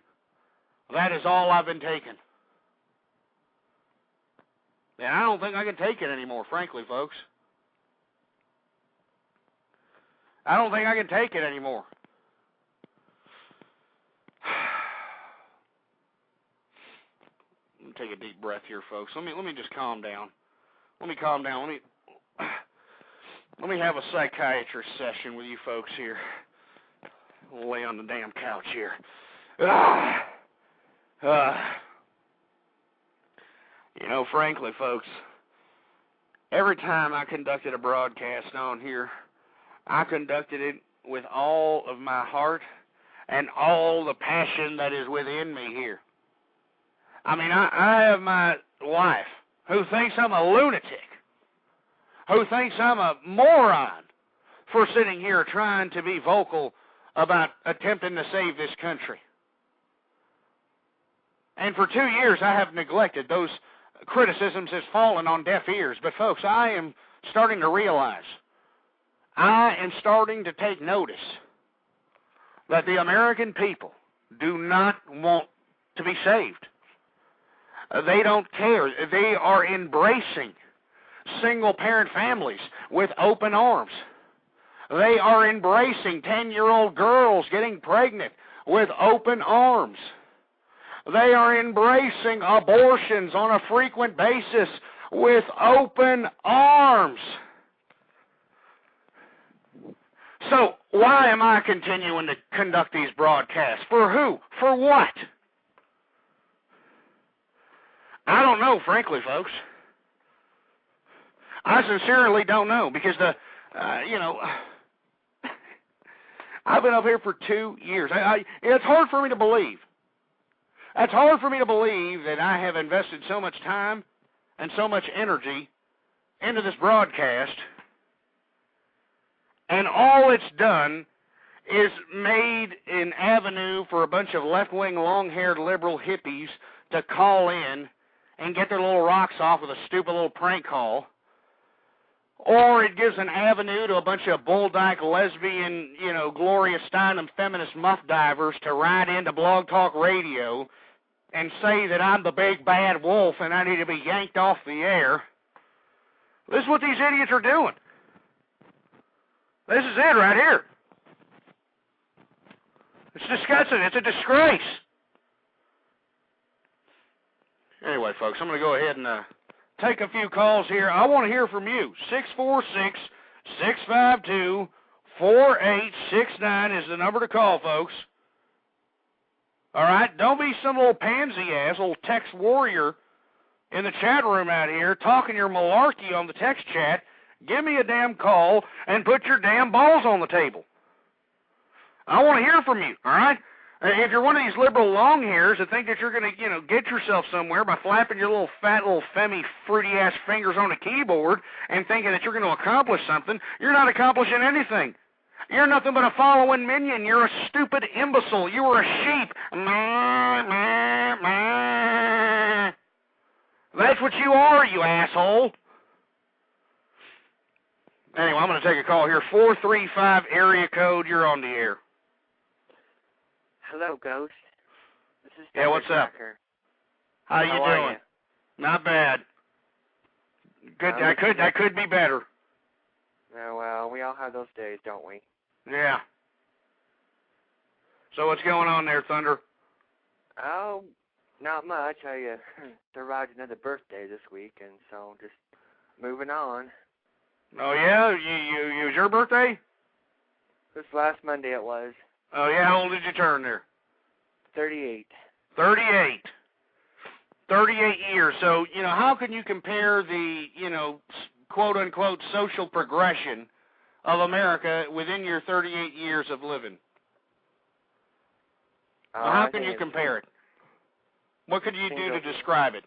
That is all I've been taking. And I don't think I can take it anymore, frankly, folks. I don't think I can take it anymore. take a deep breath here, folks. Let me just calm down. Let me calm down. Let me have a psychiatrist session with you folks here. I'll lay on the damn couch here. You know, frankly, folks, every time I conducted a broadcast on here, I conducted it with all of my heart and all the passion that is within me here. I mean, I have my wife who thinks I'm a lunatic, who thinks I'm a moron for sitting here trying to be vocal about attempting to save this country. And for 2 years, I have neglected those criticisms has fallen on deaf ears. But, folks, I am starting to realize, I am starting to take notice that the American people do not want to be saved. They don't care. They are embracing single-parent families with open arms. They are embracing 10-year-old girls getting pregnant with open arms. They are embracing abortions on a frequent basis with open arms. So why am I continuing to conduct these broadcasts? For who? For what? I don't know, frankly, folks. I sincerely don't know, because I've been up here for 2 years. It's hard for me to believe. It's hard for me to believe that I have invested so much time and so much energy into this broadcast, and all it's done is made an avenue for a bunch of left-wing, long-haired liberal hippies to call in and get their little rocks off with a stupid little prank call. Or it gives an avenue to a bunch of bull-dyke, lesbian, Gloria Steinem feminist muff divers to ride into Blog Talk Radio and say that I'm the big bad wolf and I need to be yanked off the air. This is what these idiots are doing. This is it right here. It's disgusting. It's a disgrace. Anyway, folks, I'm going to go ahead and take a few calls here. I want to hear from you. 646-652-4869 is the number to call, folks. All right? Don't be some little pansy-ass, little text warrior in the chat room out here talking your malarkey on the text chat. Give me a damn call and put your damn balls on the table. I want to hear from you, all right? If you're one of these liberal longhairs that think that you're going to, get yourself somewhere by flapping your little fat, little femmy, fruity-ass fingers on a keyboard and thinking that you're going to accomplish something, you're not accomplishing anything. You're nothing but a following minion. You're a stupid imbecile. You were a sheep. That's what you are, you asshole. Anyway, I'm going to take a call here. 435 area code. You're on the air. Hello, Ghost. This is Dr. what's Tracker. Up? How you doing? Not bad. Good. I could be better. Oh, well, we all have those days, don't we? Yeah. So what's going on there, Thunder? Oh, not much. I survived another birthday this week, and so just moving on. Oh yeah, you was your birthday? This last Monday it was. Oh yeah, how old did you turn there? 38. 38. 38 years. So, how can you compare the, quote-unquote social progression of America within your 38 years of living? How can you compare it? What could you do to describe it?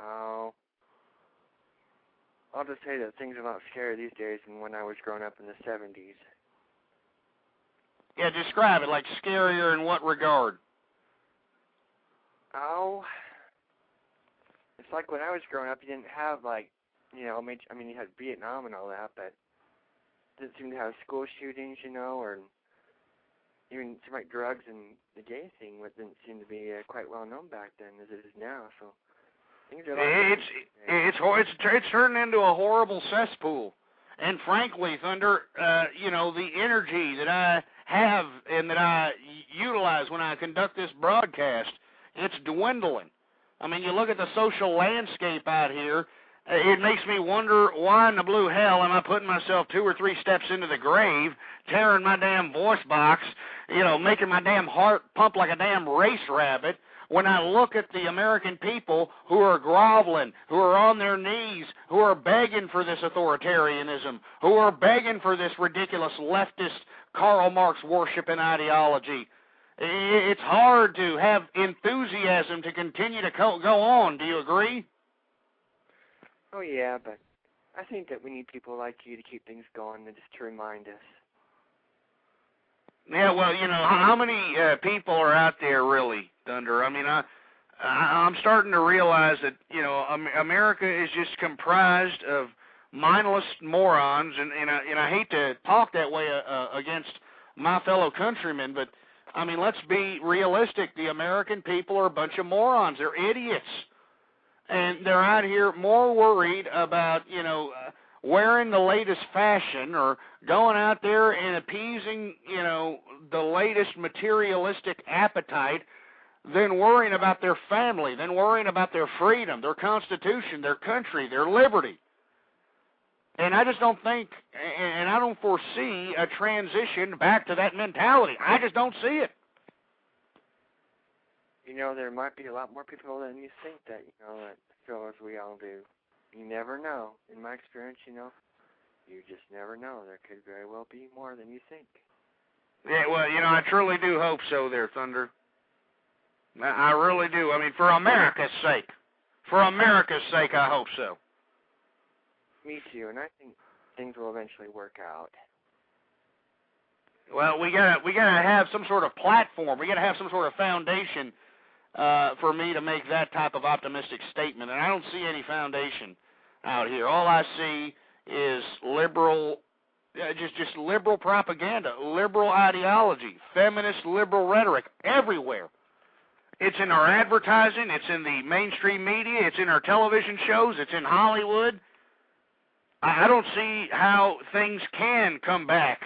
Oh, I'll just say that things are a lot scarier these days than when I was growing up in the 70s. Yeah, describe it, like scarier in what regard? Oh, it's like when I was growing up, you didn't have, you had Vietnam and all that, but didn't seem to have school shootings, or even some drugs and the gay thing didn't seem to be quite well known back then as it is now. So things are it's turned into a horrible cesspool. And frankly, Thunder, the energy that I have and that I utilize when I conduct this broadcast it's dwindling. I mean, you look at the social landscape out here, it makes me wonder why in the blue hell am I putting myself 2 or 3 steps into the grave, tearing my damn voice box, making my damn heart pump like a damn race rabbit, when I look at the American people who are groveling, who are on their knees, who are begging for this authoritarianism, who are begging for this ridiculous leftist Karl Marx worshiping ideology. It's hard to have enthusiasm to continue to go on. Do you agree? Oh, yeah, but I think that we need people like you to keep things going and just to remind us. Yeah, well, how many people are out there really, Thunder? I mean, I'm starting to realize that, America is just comprised of mindless morons, and I hate to talk that way against my fellow countrymen, but, I mean, let's be realistic. The American people are a bunch of morons. They're idiots. And they're out here more worried about, wearing the latest fashion or going out there and appeasing, the latest materialistic appetite than worrying about their family, than worrying about their freedom, their constitution, their country, their liberty. And I just don't think, and I don't foresee a transition back to that mentality. I just don't see it. There might be a lot more people than you think that, that feel as we all do. You never know. In my experience, you just never know. There could very well be more than you think. Yeah, well, I truly do hope so there, Thunder. I really do. I mean, for America's sake. For America's sake, I hope so. Me too, and I think things will eventually work out. Well, we gotta have some sort of platform. We gotta have some sort of foundation for me to make that type of optimistic statement, and I don't see any foundation out here. All I see is liberal, just liberal propaganda, liberal ideology, feminist liberal rhetoric everywhere. It's in our advertising, it's in the mainstream media, it's in our television shows, it's in Hollywood. I don't see how things can come back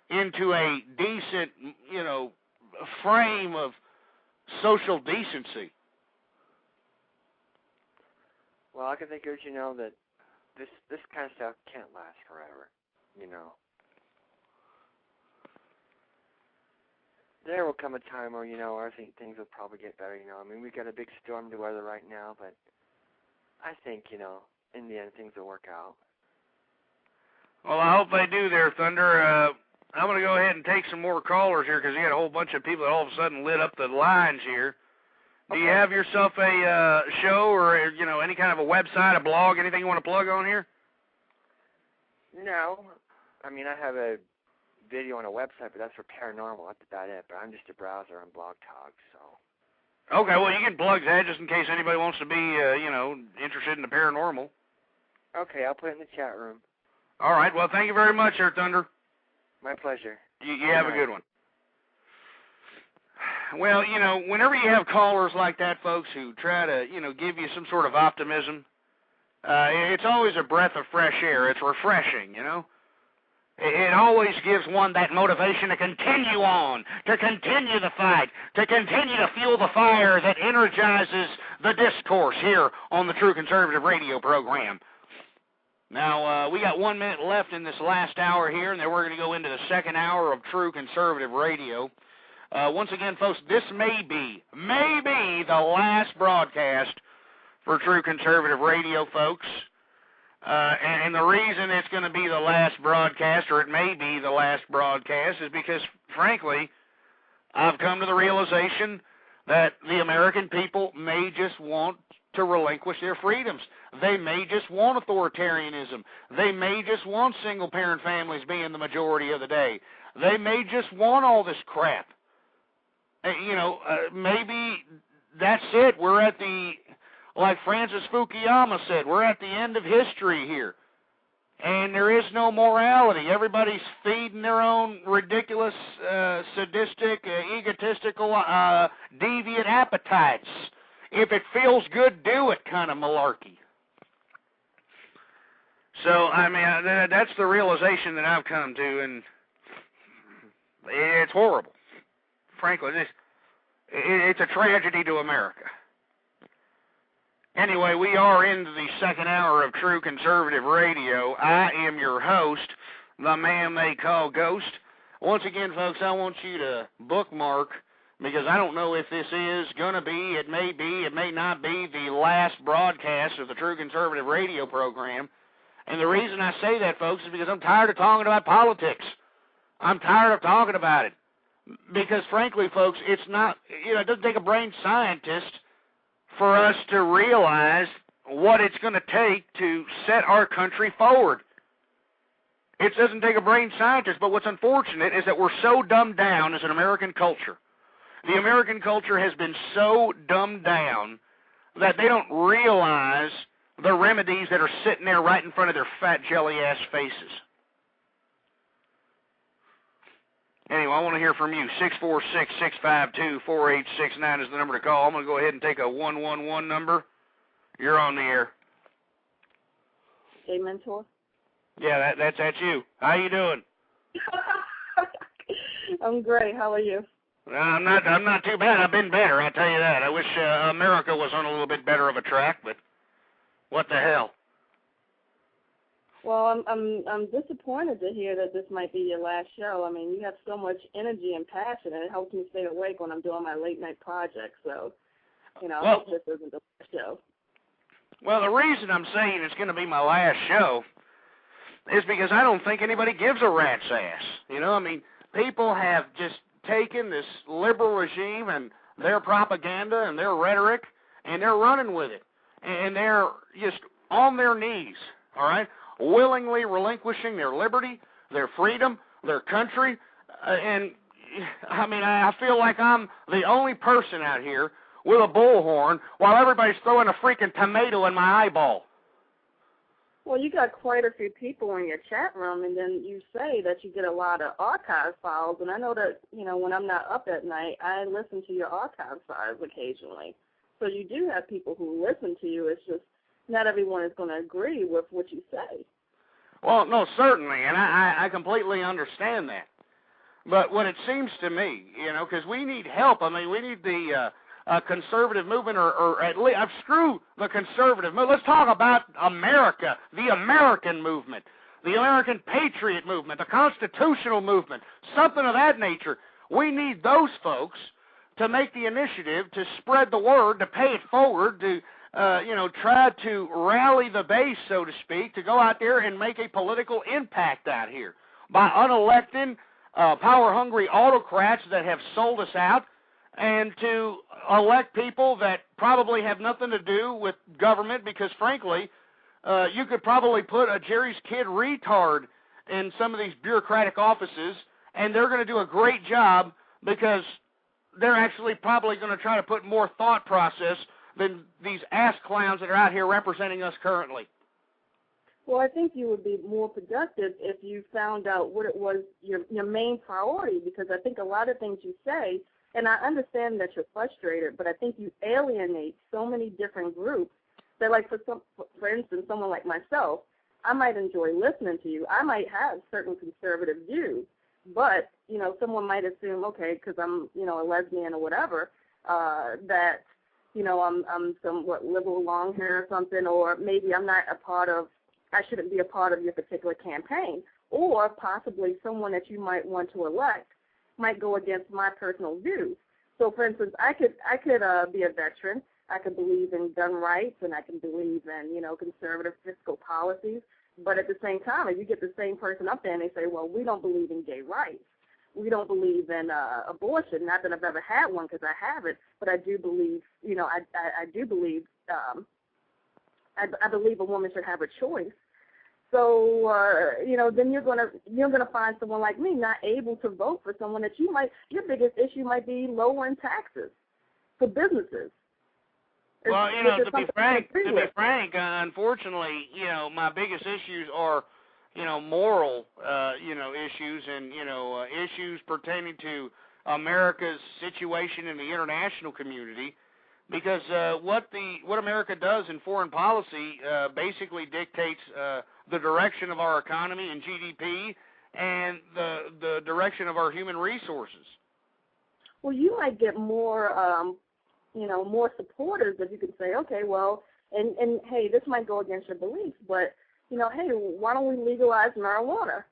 into a decent, frame of social decency. Well, I can think of, that this kind of stuff can't last forever, There will come a time where, I think things will probably get better, I mean, we've got a big storm to weather right now, but I think, in the end, things will work out. Well, I hope they do there, Thunder. I'm going to go ahead and take some more callers here because you got a whole bunch of people that all of a sudden lit up the lines here. Do you have yourself a show or, any kind of a website, a blog, anything you want to plug on here? No. I mean, I have a video on a website, but that's for paranormal. That's about it. But I'm just a browser on Blog Talk, so. Okay, well, you can plug that just in case anybody wants to be, interested in the paranormal. Okay, I'll put it in the chat room. All right, well, thank you very much, Sir Thunder. My pleasure. You have a good one. Well, whenever you have callers like that, folks, who try to, give you some sort of optimism, it's always a breath of fresh air. It's refreshing, It always gives one that motivation to continue on, to continue the fight, to continue to fuel the fire that energizes the discourse here on the True Conservative Radio program. Now, we got 1 minute left in this last hour here, and then we're going to go into the second hour of True Conservative Radio. Once again, folks, this may be the last broadcast for True Conservative Radio, folks. And the reason it's going to be the last broadcast, or it may be the last broadcast, is because, frankly, I've come to the realization that the American people may just want to relinquish their freedoms. They may just want authoritarianism. They may just want single-parent families being the majority of the day. They may just want all this crap. Maybe that's it. We're at the, like Francis Fukuyama said, we're at the end of history here. And there is no morality. Everybody's feeding their own ridiculous, sadistic, egotistical, deviant appetites. If it feels good, do it kind of malarkey. So, I mean, that's the realization that I've come to, and it's horrible. Frankly, It's a tragedy to America. Anyway, we are into the second hour of True Conservative Radio. I am your host, the man they call Ghost. Once again, folks, I want you to bookmark, because I don't know if this is going to be, it may not be the last broadcast of the True Conservative Radio program. And the reason I say that, folks, is because I'm tired of talking about politics. I'm tired of talking about it. Because, frankly, folks, it's not, it doesn't take a brain scientist for us to realize what it's going to take to set our country forward. It doesn't take a brain scientist, but what's unfortunate is that we're so dumbed down as an American culture. The American culture has been so dumbed down that they don't realize the remedies that are sitting there right in front of their fat jelly-ass faces. Anyway, I want to hear from you. 646-652-4869 is the number to call. I'm going to go ahead and take a 111 number. You're on the air. Hey, Mentor? Yeah, that's you. How you doing? I'm great. How are you? I'm not too bad. I've been better, I tell you that. I wish America was on a little bit better of a track, but what the hell? Well, I'm disappointed to hear that this might be your last show. I mean, you have so much energy and passion, and it helps me stay awake when I'm doing my late-night project. So, I hope this isn't the last show. Well, the reason I'm saying it's going to be my last show is because I don't think anybody gives a rat's ass. People have just taken this liberal regime and their propaganda and their rhetoric, and they're running with it. And they're just on their knees, all right, willingly relinquishing their liberty, their freedom, their country. I feel like I'm the only person out here with a bullhorn while everybody's throwing a freaking tomato in my eyeball. Well, you got quite a few people in your chat room, and then you say that you get a lot of archive files, and I know that, when I'm not up at night, I listen to your archive files occasionally. So you do have people who listen to you. It's just not everyone is going to agree with what you say. Well, no, certainly, and I completely understand that. But what it seems to me, because we need help. We need the conservative movement, or at least, screw the conservative movement. Let's talk about America, the American movement, the American patriot movement, the constitutional movement, something of that nature. We need those folks to make the initiative, to spread the word, to pay it forward, to try to rally the base, so to speak, to go out there and make a political impact out here by unelected, power-hungry autocrats that have sold us out, and to elect people that probably have nothing to do with government, because, frankly, you could probably put a Jerry's Kid retard in some of these bureaucratic offices, and they're going to do a great job, because they're actually probably going to try to put more thought process than these ass clowns that are out here representing us currently. Well, I think you would be more productive if you found out what it was your main priority, because I think a lot of things you say, and I understand that you're frustrated, but I think you alienate so many different groups that, like, for instance, someone like myself, I might enjoy listening to you. I might have certain conservative views, but, someone might assume, okay, because I'm, a lesbian or whatever, that, I'm somewhat liberal long hair or something, or maybe I shouldn't be a part of your particular campaign, or possibly someone that you might want to elect might go against my personal views. So, for instance, I could be a veteran. I could believe in gun rights, and I can believe in, conservative fiscal policies. But at the same time, if you get the same person up there and they say, well, we don't believe in gay rights, we don't believe in abortion. Not that I've ever had one, because I haven't, but I do believe, I do believe, I believe a woman should have a choice. So, then you're gonna find someone like me not able to vote for someone that your biggest issue might be lowering taxes for businesses. Well, to be frank, unfortunately, my biggest issues are, moral, issues and, issues pertaining to America's situation in the international community, because what America does in foreign policy basically dictates the direction of our economy and GDP and the direction of our human resources. well, you might get more, more supporters if you could say, okay, well, and hey, this might go against your beliefs, but, hey, why don't we legalize marijuana?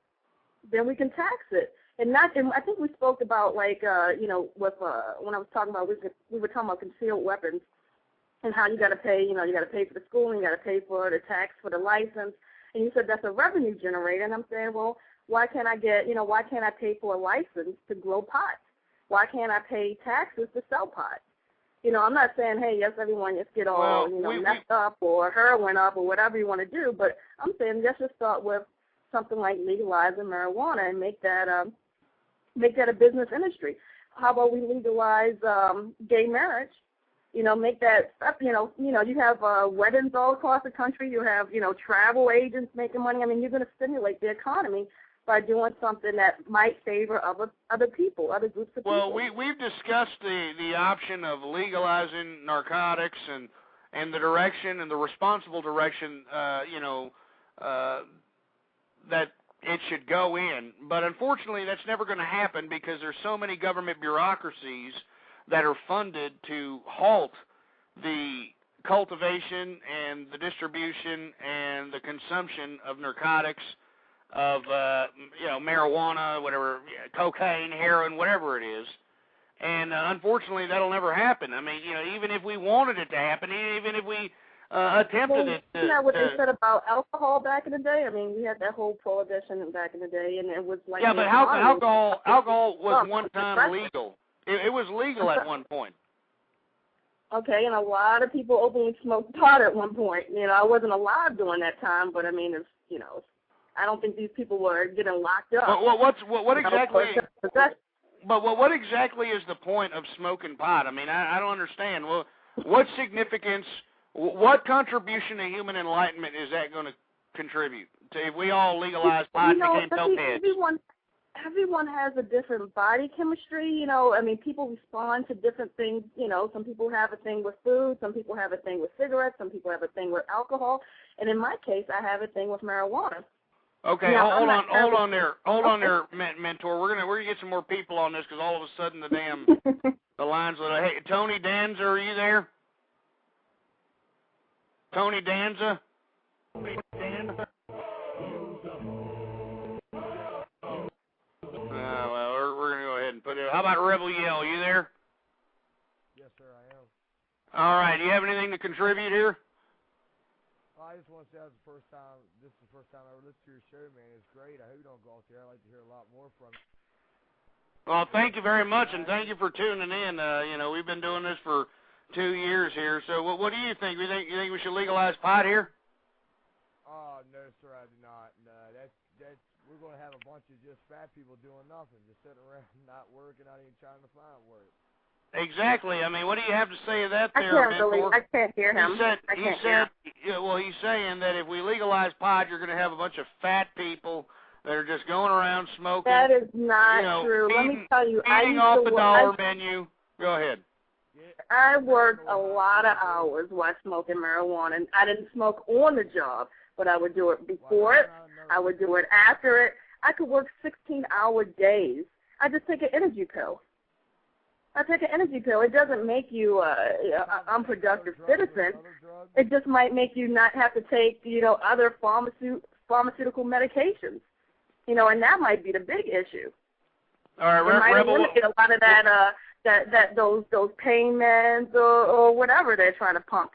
Then we can tax it. And I think we spoke about, like, when I was talking about, we were talking about concealed weapons and how you got to pay, you got to pay for the schooling, you got to pay for the tax for the license. And you said that's a revenue generator. And I'm saying, well, why can't I pay for a license to grow pot? Why can't I pay taxes to sell pot? I'm not saying, hey, yes, everyone, let's get all, messed up or heroin up or whatever you want to do, but I'm saying let's just start with something like legalizing marijuana and make that a business industry. How about we legalize gay marriage? Make that up. You have weddings all across the country. You have, travel agents making money. I mean, you're going to stimulate the economy by doing something that might favor other people, other groups of people. Well, we've discussed the option of legalizing narcotics and the direction and the responsible direction, that it should go in. But unfortunately, that's never going to happen because there's so many government bureaucracies that are funded to halt the cultivation and the distribution and the consumption of narcotics, of marijuana, whatever, cocaine, heroin, whatever it is. And unfortunately, that'll never happen. I mean, even if we wanted it to happen, even if we attempted it. Isn't that what they said about alcohol back in the day? I mean, we had that whole prohibition back in the day, and it was like... Yeah, but alcohol was one time legal. It was legal at one point. Okay, and a lot of people openly smoked pot at one point. I wasn't alive during that time, but I mean, I don't think these people were getting locked up. But what exactly is the point of smoking pot? I mean, I don't understand. Well, what significance, what contribution to human enlightenment is that going to contribute? If we all legalize pot, became dopeheads. Everyone has a different body chemistry, I mean, people respond to different things, some people have a thing with food, some people have a thing with cigarettes, some people have a thing with alcohol, and in my case, I have a thing with marijuana. Okay, hold on there, mentor. We're gonna get some more people on this because all of a sudden the lines. Hey, Tony Danza, are you there? Tony Danza. Well, we're gonna go ahead and put it. How about Rebel Yell? You there? Yes, sir, I am. All right. Do you have anything to contribute here? I just want to say this is the first time I ever listened to your show, man. It's great. I hope you don't go out there. I'd like to hear a lot more from you. Well, thank you very much, and thank you for tuning in. We've been doing this for 2 years here. So, what do you think? You think we should legalize pot here? Oh, no, sir, I do not. No, that's we're going to have a bunch of just fat people doing nothing, just sitting around, not working, not even trying to find work. Exactly. I mean, what do you have to say to that there, mentor? I can't hear him. He's saying that if we legalize pot, you're going to have a bunch of fat people that are just going around smoking. That is not true. Let me tell you, eating off the dollar menu. Go ahead. I worked a lot of hours while smoking marijuana, and I didn't smoke on the job, but I would do it before it. I would do it after it. I could work 16-hour days. I just take an energy pill. I take an energy pill. It doesn't make you an unproductive citizen. It just might make you not have to take, other pharmaceutical medications. And that might be the big issue. All right, it might eliminate a lot of that those pain meds or whatever they're trying to pump.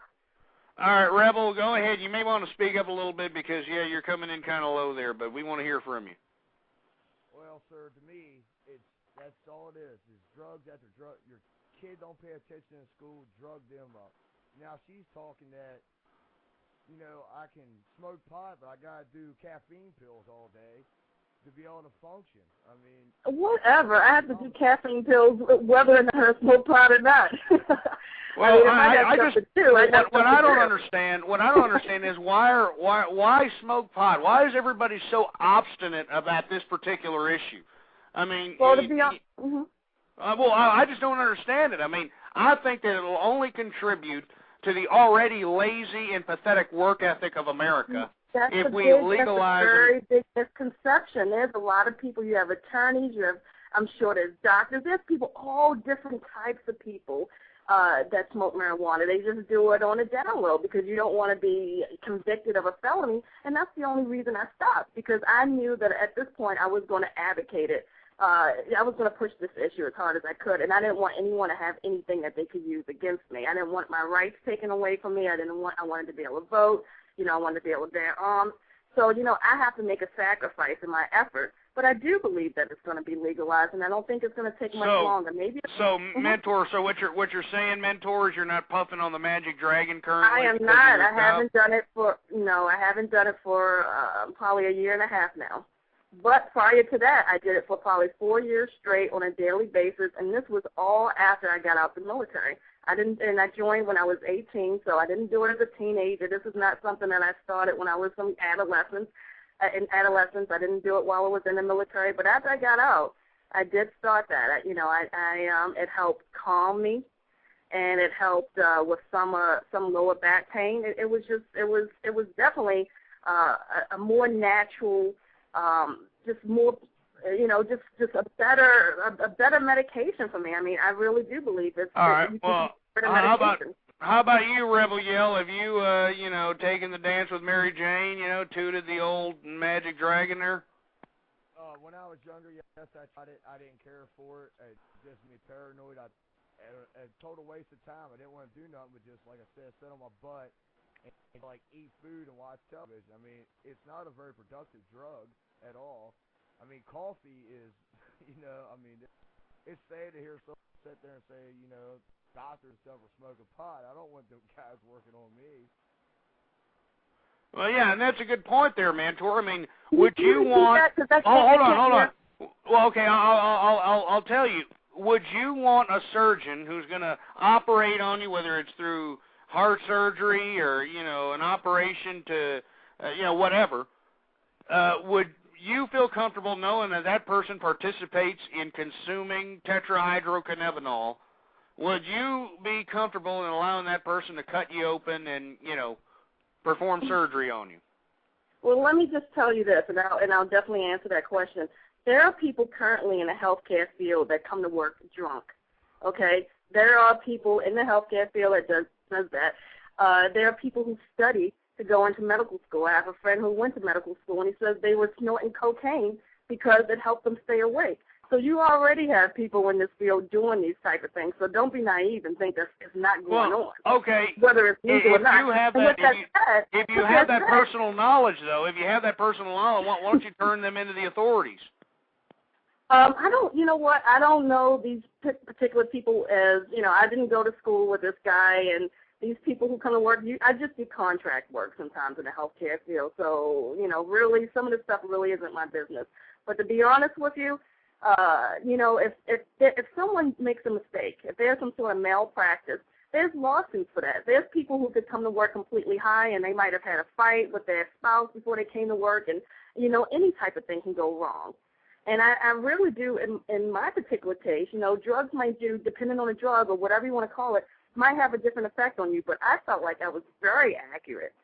All right, Rebel, go ahead. You may want to speak up a little bit because, you're coming in kind of low there, but we want to hear from you. Well, sir, to me, that's all it is drugs after drug. Your kid don't pay attention in school, drug them up. Now she's talking that, I can smoke pot, but I got to do caffeine pills all day to be able to function. I mean... Whatever. I have to do caffeine pills whether or not I smoke pot or not. Well, what I don't understand is why smoke pot? Why is everybody so obstinate about this particular issue? I mean, I just don't understand it. I mean, I think that it will only contribute to the already lazy and pathetic work ethic of America if we legalize. That's a very big misconception. There's a lot of people. You have attorneys, you have I'm sure there's doctors. There's people, all different types of people that smoke marijuana. They just do it on a down low because you don't want to be convicted of a felony, and that's the only reason I stopped, because I knew that at this point I was going to advocate it. I was going to push this issue as hard as I could, and I didn't want anyone to have anything that they could use against me. I didn't want my rights taken away from me. I wanted to be able to vote. I wanted to be able to bear arms. So, I have to make a sacrifice in my effort. But I do believe that it's going to be legalized, and I don't think it's going to take much longer. Mentor, so what you're saying, Mentor, is you're not puffing on the Magic Dragon currently? I am not. I haven't done it for probably a year and a half now. But prior to that, I did it for probably 4 years straight on a daily basis, and this was all after I got out the military. I joined when I was 18, so I didn't do it as a teenager. This is not something that I started when I was some adolescent. In adolescence, I didn't do it while I was in the military, but after I got out, I did start that. It helped calm me, and it helped with some lower back pain. It was definitely a more natural, just a better medication for me. I mean, I really do believe it's all right. Well, how about you, Rebel Yell? Have you, taken the dance with Mary Jane, tooted the old Magic Dragon there? When I was younger, yes, I tried it. I didn't care for it. It just made me paranoid. A total waste of time. I didn't want to do nothing but just, like I said, sit on my butt and eat food and watch television. I mean, it's not a very productive drug at all. I mean, coffee is, it's sad to hear someone sit there and say, doctors and stuff are smoking pot. I don't want those guys working on me. Well, yeah, and that's a good point there, Mentor. I mean, would you want? Hold on. Well, okay, I'll tell you. Would you want a surgeon who's going to operate on you, whether it's through heart surgery or an operation to whatever? Would you feel comfortable knowing that person participates in consuming tetrahydrocannabinol? Would you be comfortable in allowing that person to cut you open and, perform surgery on you? Well, let me just tell you this, and I'll definitely answer that question. There are people currently in the healthcare field that come to work drunk, okay? There are people in the healthcare field that does that. There are people who study to go into medical school. I have a friend who went to medical school, and he says they were snorting cocaine because it helped them stay awake. So you already have people in this field doing these type of things. So don't be naive and think that it's not going on. Okay. Whether it's legal or not. If you have that personal knowledge, though, why don't you turn them into the authorities? I don't know these particular people as, I didn't go to school with this guy, and these people who come to work, I just do contract work sometimes in the healthcare field. So, really, some of this stuff really isn't my business. But to be honest with you, if someone makes a mistake, if there's some sort of malpractice, there's lawsuits for that. There's people who could come to work completely high, and they might have had a fight with their spouse before they came to work, and, any type of thing can go wrong. And I really do, in my particular case, drugs might do, depending on the drug or whatever you want to call it, might have a different effect on you, but I felt like I was very accurate,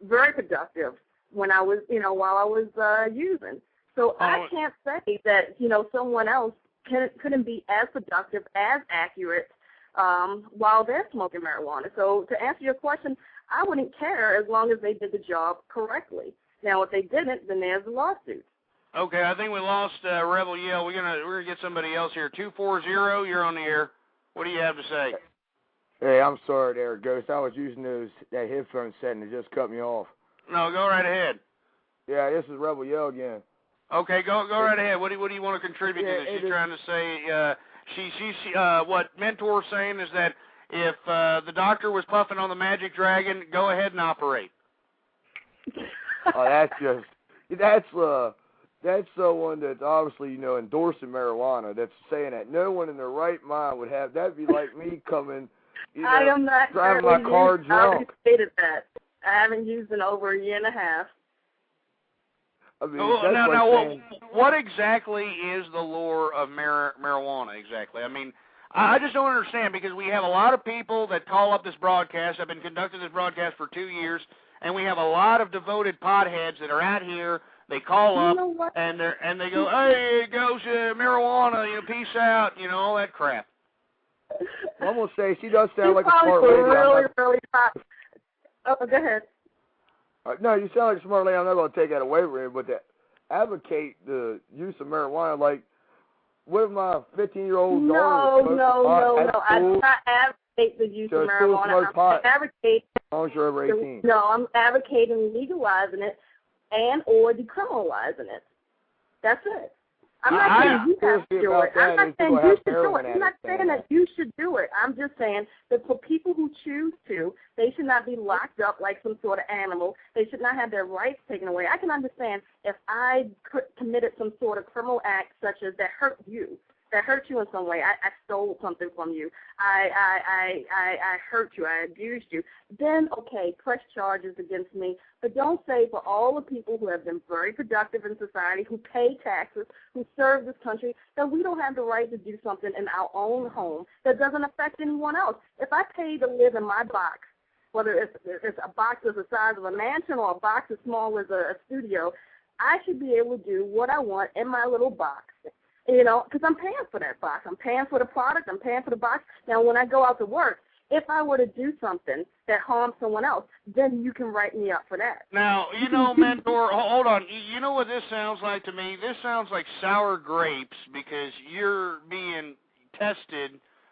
very productive when I was, while I was using. So I can't say that, someone else couldn't be as productive, as accurate while they're smoking marijuana. So to answer your question, I wouldn't care as long as they did the job correctly. Now, if they didn't, then there's a lawsuit. Okay, I think we lost Rebel Yell. We're gonna get somebody else here. 240, you're on the air. What do you have to say? Hey, I'm sorry there, Ghost. I was using that headphone setting. It just cut me off. No, go right ahead. Yeah, this is Rebel Yell again. Okay, go right ahead. What do you want to contribute to this? She's trying to say what Mentor's saying is that if the doctor was puffing on the Magic Dragon, go ahead and operate. Oh, that's someone that's obviously, endorsing marijuana. That's saying that no one in their right mind would have. That'd be like me coming, I am not driving my car drunk. I already stated that. I haven't used it over a year and a half. I mean, what exactly is the lure of marijuana exactly? I mean, I just don't understand, because we have a lot of people that call up this broadcast. I've been conducting this broadcast for 2 years, and we have a lot of devoted potheads that are out here They call up what? and they go, hey, it goes marijuana, peace out, all that crap. I'm gonna say she does sound You like a smart probably lady. really hot. Oh, go ahead. No, you sound like a smart lady. I'm not gonna take that away from you, but to advocate the use of marijuana, like, what if my 15-year-old daughter No. I do not advocate the use of marijuana. I'm advocating. As long as you're over 18. No, I'm advocating legalizing it and or decriminalizing it. That's it. I'm not saying you have to do it. I'm not saying you should do it. I'm not saying that you should do it. I'm just saying that for people who choose to, they should not be locked up like some sort of animal. They should not have their rights taken away. I can understand if I committed some sort of criminal act such as that hurt you in some way. I stole something from you. I hurt you. I abused you. Then, okay, press charges against me. But don't say for all the people who have been very productive in society, who pay taxes, who serve this country, that we don't have the right to do something in our own home that doesn't affect anyone else. If I pay to live in my box, whether it's a box that's the size of a mansion or a box as small as a studio, I should be able to do what I want in my little box. Because I'm paying for that box. I'm paying for the product. I'm paying for the box. Now, when I go out to work, if I were to do something that harms someone else, then you can write me up for that. Now, Mentor, hold on. You know what this sounds like to me? This sounds like sour grapes because you're being tested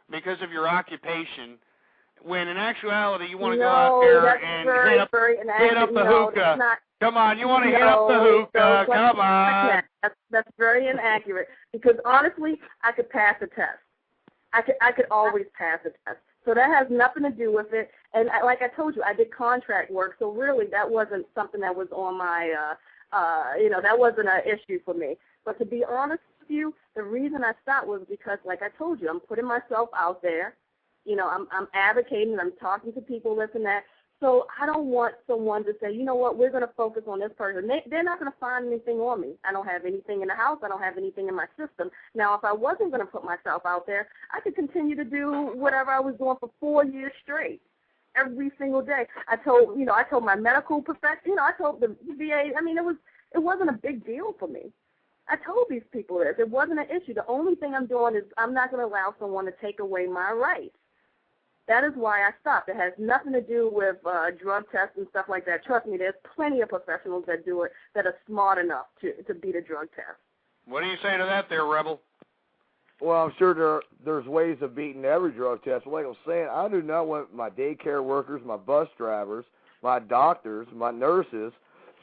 because of your occupation, when in actuality you want to go out there and hit up the hookah. Come on, you want to hit up the hookah. Come on. That's very inaccurate because, honestly, I could pass a test. I could always pass a test. So that has nothing to do with it. And like I told you, I did contract work, so really that wasn't something that was on my, that wasn't an issue for me. But to be honest with you, the reason I stopped was because, like I told you, I'm putting myself out there. I'm advocating, I'm talking to people, this and that. So I don't want someone to say, you know what, we're going to focus on this person. They're not going to find anything on me. I don't have anything in the house. I don't have anything in my system. Now, if I wasn't going to put myself out there, I could continue to do whatever I was doing for 4 years straight, every single day. I told my medical profession, I told the VA, it wasn't a big deal for me. I told these people this. It wasn't an issue. The only thing I'm doing is I'm not going to allow someone to take away my rights. That is why I stopped. It has nothing to do with drug tests and stuff like that. Trust me, there's plenty of professionals that do it that are smart enough to beat a drug test. What do you say to that there, Rebel? Well, I'm sure there's ways of beating every drug test. But like I was saying, I do not want my daycare workers, my bus drivers, my doctors, my nurses,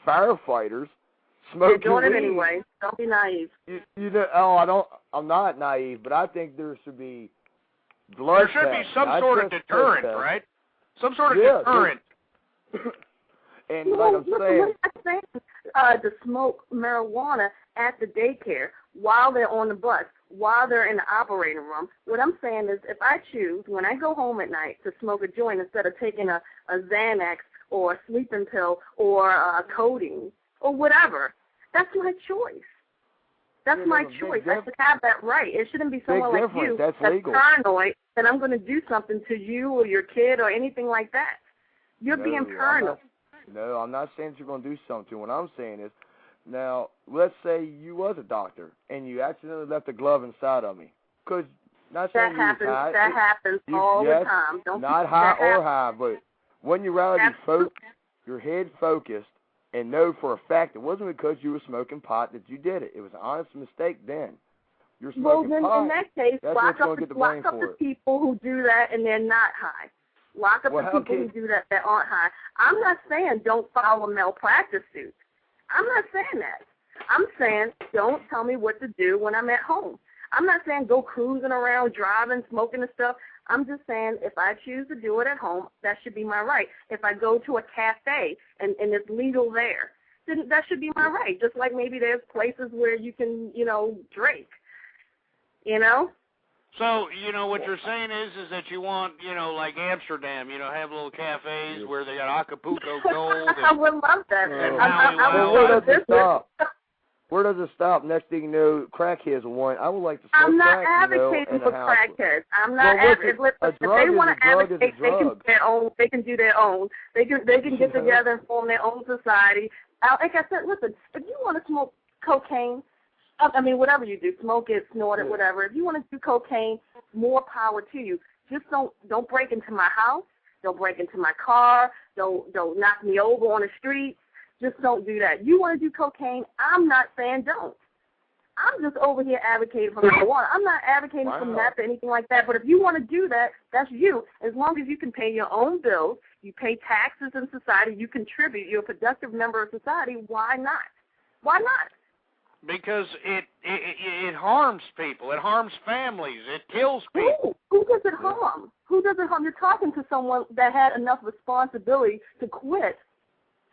firefighters smoking You're doing weed. it anyway. Don't be naive. I'm not naive, but I think there should be blood There should be some sort of deterrent, right? Some sort of deterrent. And like I'm saying, to smoke marijuana at the daycare while they're on the bus, while they're in the operating room. What I'm saying is, if I choose when I go home at night to smoke a joint instead of taking a Xanax or a sleeping pill or a codeine or whatever, that's my choice. That's my choice. I should have that right. It shouldn't be someone like you that's paranoid that I'm going to do something to you or your kid or anything like that. You're being paranoid. No, I'm not saying that you're going to do something. What I'm saying is, now, let's say you was a doctor and you accidentally left a glove inside of me. Because not saying that happens all the time. Not high or high, but when you're out your head focused, and know for a fact it wasn't because you were smoking pot that you did it. It was an honest mistake then. You're smoking pot. Well, then in that case, lock up the people who do that and they're not high. Lock up the people who do that aren't high. I'm not saying don't file a malpractice suit. I'm not saying that. I'm saying don't tell me what to do when I'm at home. I'm not saying go cruising around, driving, smoking and stuff. I'm just saying if I choose to do it at home, that should be my right. If I go to a cafe and it's legal there, then that should be my right. Just like maybe there's places where you can, drink, So, what you're saying is that you want, like Amsterdam, have little cafes where they got Acapulco Gold. I would love that. Where does it stop? Next thing you know, crackheads want. I would like to smoke I'm not crack, advocating for crackheads. I'm not advocating. If they want to advocate, they can do their own. They can do their own. They can get together and form their own society. Like I said, listen, if you want to smoke cocaine, I mean, whatever you do, smoke it, snort it, whatever. If you want to do cocaine, more power to you. Just don't break into my house. Don't break into my car. Don't knock me over on the street. Just don't do that. You want to do cocaine? I'm not saying don't. I'm just over here advocating for marijuana. I'm not advocating for meth or anything like that. But if you want to do that, that's you. As long as you can pay your own bills, you pay taxes in society, you contribute, you're a productive member of society, why not? Why not? Because it harms people. It harms families. It kills people. Who does it harm? Who does it harm? You're talking to someone that had enough responsibility to quit.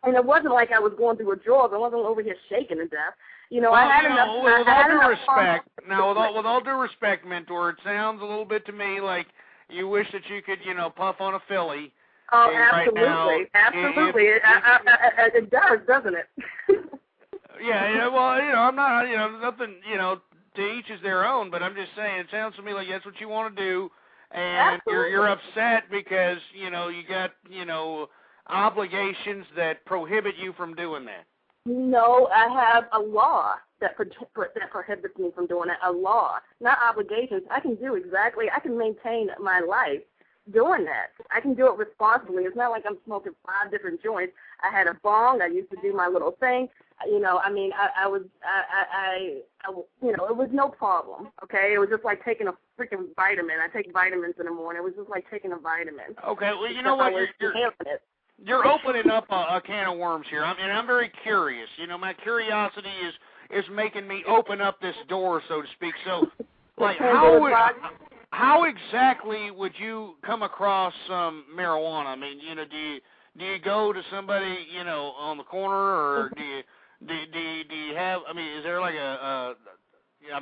And it wasn't like I was going through a drug. I wasn't over here shaking to death. You know, well, I had enough. With all due respect, with all due respect, Mentor, it sounds a little bit to me like you wish that you could, puff on a Philly. Oh, absolutely, right now, absolutely. It does, doesn't it? Yeah, well, I'm not, nothing, to each is their own, but I'm just saying, it sounds to me like that's what you want to do, and you're upset because, you got, obligations that prohibit you from doing that. No, I have a law that prohibits me from doing it, a law, not obligations. I can maintain my life doing that. I can do it responsibly. It's not like I'm smoking 5 different joints. I had a bong. I used to do my little thing. It was no problem, okay? It was just like taking a freaking vitamin. I take vitamins in the morning. It was just like taking a vitamin. Okay, well, you know what? You're opening up a can of worms here, and I'm very curious. My curiosity is making me open up this door, so to speak. So, like, how exactly would you come across marijuana? I mean, do you go to somebody, on the corner, or do you have? I mean, is there like a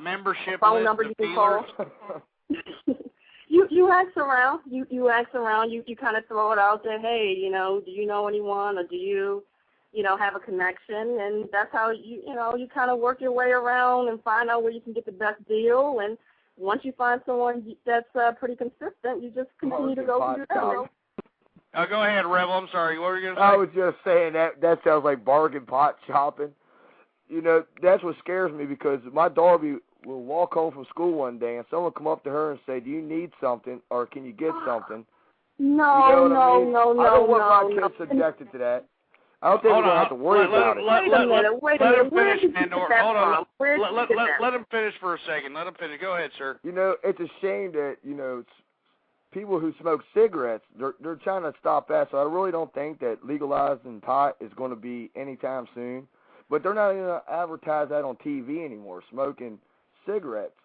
membership phone list number of you can dealers? call? You ask around. You ask around. You kind of throw it out there. Hey, do you know anyone, or do you, have a connection? And that's how you kind of work your way around and find out where you can get the best deal. And once you find someone that's pretty consistent, you just continue to go through that. Go ahead, Rebel. I'm sorry. What were you going to say? I was just saying that sounds like bargain pot shopping. That's what scares me, because my daughter will walk home from school one day and someone come up to her and say, "Do you need something, or can you get something?" No. I don't want my kids subjected to that. I don't think we're going to have to worry about it. Wait a minute. Where did you get that from? Let him finish for a second. Let him finish. Go ahead, sir. It's a shame that, people who smoke cigarettes, they're trying to stop that, so I really don't think that legalizing pot is going to be anytime soon. But they're not going to advertise that on TV anymore, smoking cigarettes.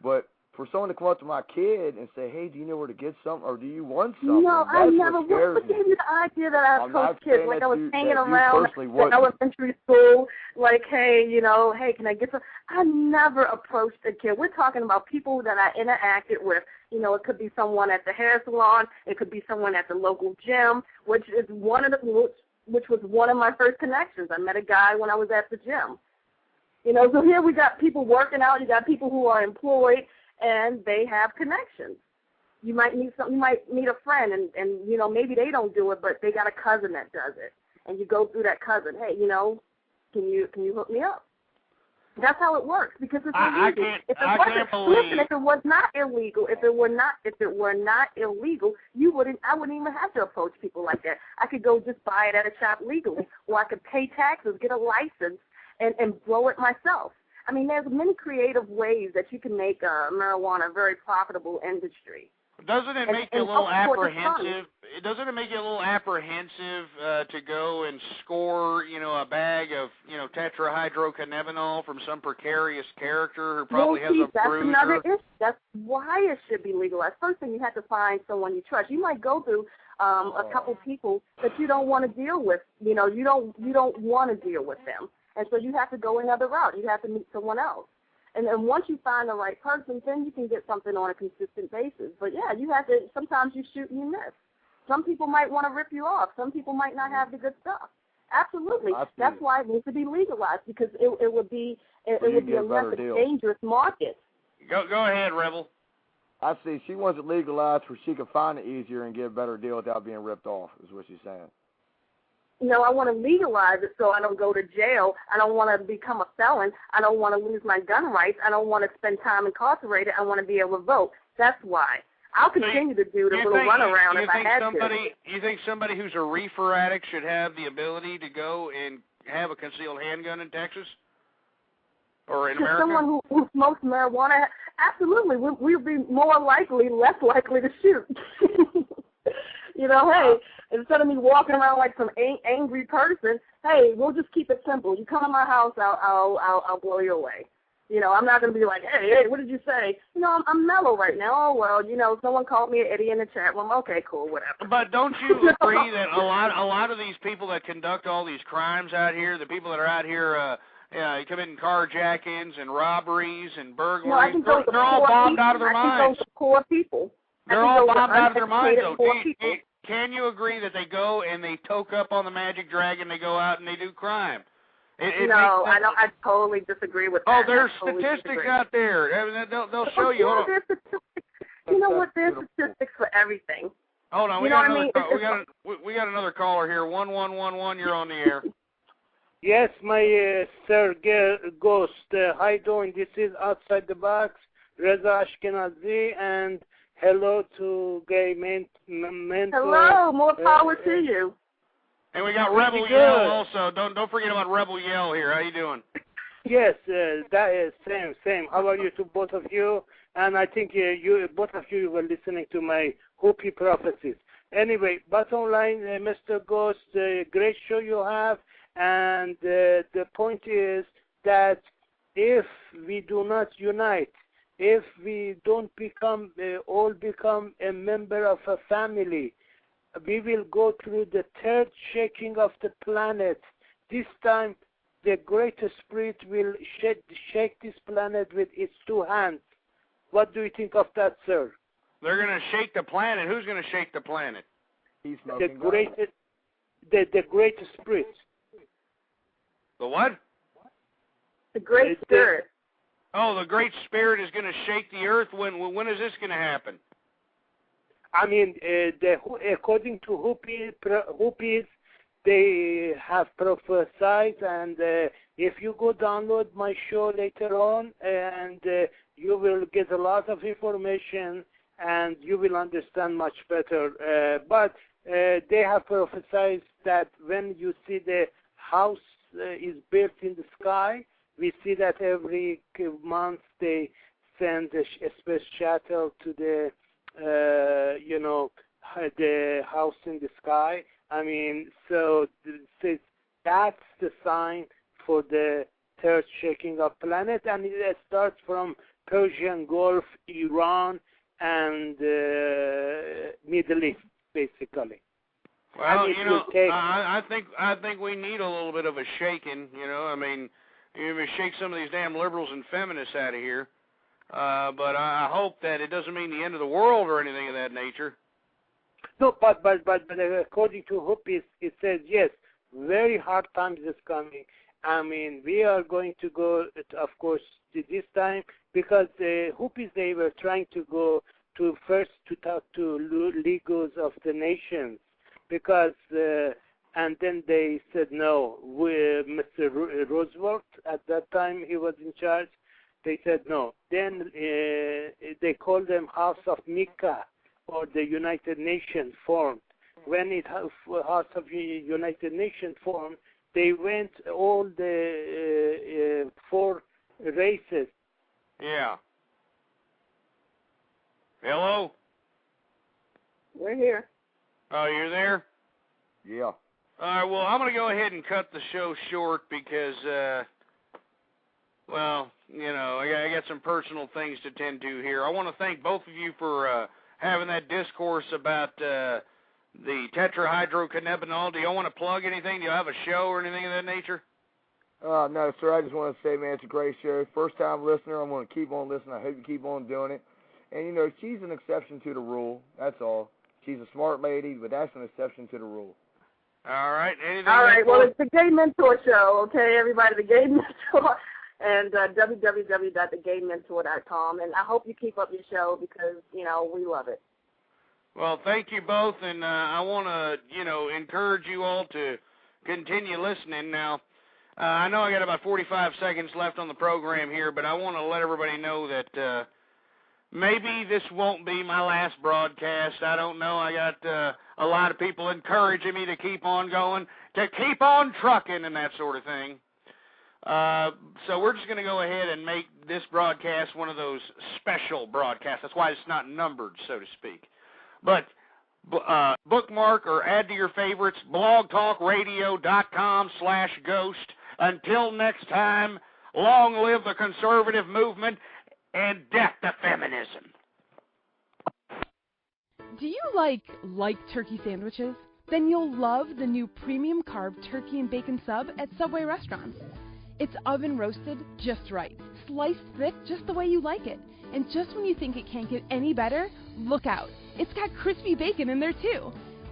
But for someone to come up to my kid and say, "Hey, do you know where to get something, or do you want something?" No, that's I never. what scares What gave you the idea that I approached kids? Like I was hanging around at elementary school, like, hey, can I get some? I never approached a kid. We're talking about people that I interacted with. It could be someone at the hair salon. It could be someone at the local gym, which was one of my first connections. I met a guy when I was at the gym. So here we got people working out. You got people who are employed, and they have connections. You might meet a friend, and maybe they don't do it, but they got a cousin that does it, and you go through that cousin. Hey, can you hook me up? That's how it works, because it's illegal. Listen, if it was not illegal, if it were not illegal, I wouldn't even have to approach people like that. I could go just buy it at a shop legally, or I could pay taxes, get a license, and blow it myself. I mean, there's many creative ways that you can make marijuana a very profitable industry. Doesn't it make you a little apprehensive? Doesn't it make you a little apprehensive to go and score, a bag of, tetrahydrocannabinol from some precarious character who probably has a bruiser? That's another issue. That's why it should be legalized. First thing, you have to find someone you trust. You might go through a couple people that you don't want to deal with. You don't want to deal with them, and so you have to go another route. You have to meet someone else. And then once you find the right person, then you can get something on a consistent basis. But, yeah, you have to – sometimes you shoot and you miss. Some people might want to rip you off. Some people might not have the good stuff. Absolutely. That's why it needs to be legalized, because it would be a less dangerous market. Go ahead, Rebel. I see. She wants it legalized where she can find it easier and get a better deal without being ripped off, is what she's saying. I want to legalize it so I don't go to jail. I don't want to become a felon. I don't want to lose my gun rights. I don't want to spend time incarcerated. I want to be able to vote. That's why. I'll continue to do the little runaround if I had to. You think somebody who's a reefer addict should have the ability to go and have a concealed handgun in Texas or in America? Someone who smokes marijuana, absolutely. We'll be less likely to shoot. Hey, instead of me walking around like some angry person, hey, we'll just keep it simple. You come to my house, I'll blow you away. I'm not going to be like, hey, what did you say? I'm mellow right now. Oh, well, someone called me an idiot in the chat room. Okay, cool, whatever. But don't you agree that a lot of these people that conduct all these crimes out here, the people that are out here committing carjackings and robberies and burglaries, they're all bombed out of their minds. I think those are poor people. They're all bombed out of their minds, though. Can you agree that they go and they toke up on the Magic Dragon, they go out and they do crime? No, I totally disagree with that. Oh, there's statistics out there. They'll show you. Yeah, there's statistics. You know what? There's statistics for everything. Hold on, we got another caller here. 1111. You're on the air. Yes, my Sir Ghost. How you doing? This is Outside the Box, Reza Ashkenazi, and hello to Gay Mentor. Hello, more power to you. And we got Rebel Yell also. Don't forget about Rebel Yell here. How you doing? Yes, that is same. How are you to both of you? And I think both of you were listening to my Hopi prophecies. Anyway, bottom line, Mr. Ghost, great show you have. And the point is that if we do not unite, if we don't all become a member of a family, we will go through the third shaking of the planet. This time, the Great Spirit will shake this planet with its two hands. What do you think of that, sir? They're going to shake the planet. Who's going to shake the planet? The Great Spirit. The what? The Great Spirit. The Great Spirit is going to shake the earth. When is this going to happen? I mean, according to Hopis, they have prophesied, and if you go download my show later on, and you will get a lot of information, and you will understand much better. But they have prophesied that when you see the house is built in the sky, we see that every month they send a space shuttle to the the house in the sky. I mean, so that's the sign for the third shaking of planet, and it starts from Persian Gulf, Iran, and Middle East, basically. Well, I think we need a little bit of a shaking. I mean, you shake some of these damn liberals and feminists out of here. But I hope that it doesn't mean the end of the world or anything of that nature. No, but according to Hopis, it says, yes, very hard times is coming. I mean, we are going to go, of course, this time, because Hopis, they were trying to go to talk to leaders of the nations, because, and then they said no. Mr. Roosevelt, at that time, he was in charge. They said no. Then they called them House of Mika, or the United Nations formed. When House of United Nations formed, they went all the 4 races. Yeah. Hello? We're here. Oh, you're there? Yeah. All right, well, I'm going to go ahead and cut the show short because, I got some personal things to tend to here. I want to thank both of you for having that discourse about the tetrahydrocannabinol. Do y'all want to plug anything? Do you have a show or anything of that nature? No, sir. I just want to say, man, it's a great show. First-time listener. I'm going to keep on listening. I hope you keep on doing it. And, she's an exception to the rule. That's all. She's a smart lady, but that's an exception to the rule. All right. Anything all right. Well, it's the Gay Mentor Show, okay, everybody? The Gay Mentor. And www.thegaymentor.com. And I hope you keep up your show because, we love it. Well, thank you both. And I want to, encourage you all to continue listening. Now, I know I got about 45 seconds left on the program here, but I want to let everybody know that maybe this won't be my last broadcast. I don't know. I got a lot of people encouraging me to keep on going, to keep on trucking and that sort of thing. So we're just going to go ahead and make this broadcast one of those special broadcasts. That's why it's not numbered, so to speak. But bookmark or add to your favorites, blogtalkradio.com/ghost. Until next time, long live the conservative movement and death to feminism. Do you like turkey sandwiches? Then you'll love the new premium carb turkey and bacon sub at Subway restaurants. It's oven roasted just right, sliced thick just the way you like it. And just when you think it can't get any better, look out. It's got crispy bacon in there too.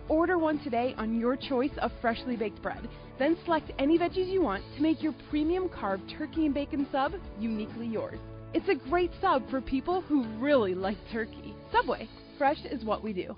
Order one today on your choice of freshly baked bread. Then select any veggies you want to make your premium carb turkey and bacon sub uniquely yours. It's a great sub for people who really like turkey. Subway, fresh is what we do.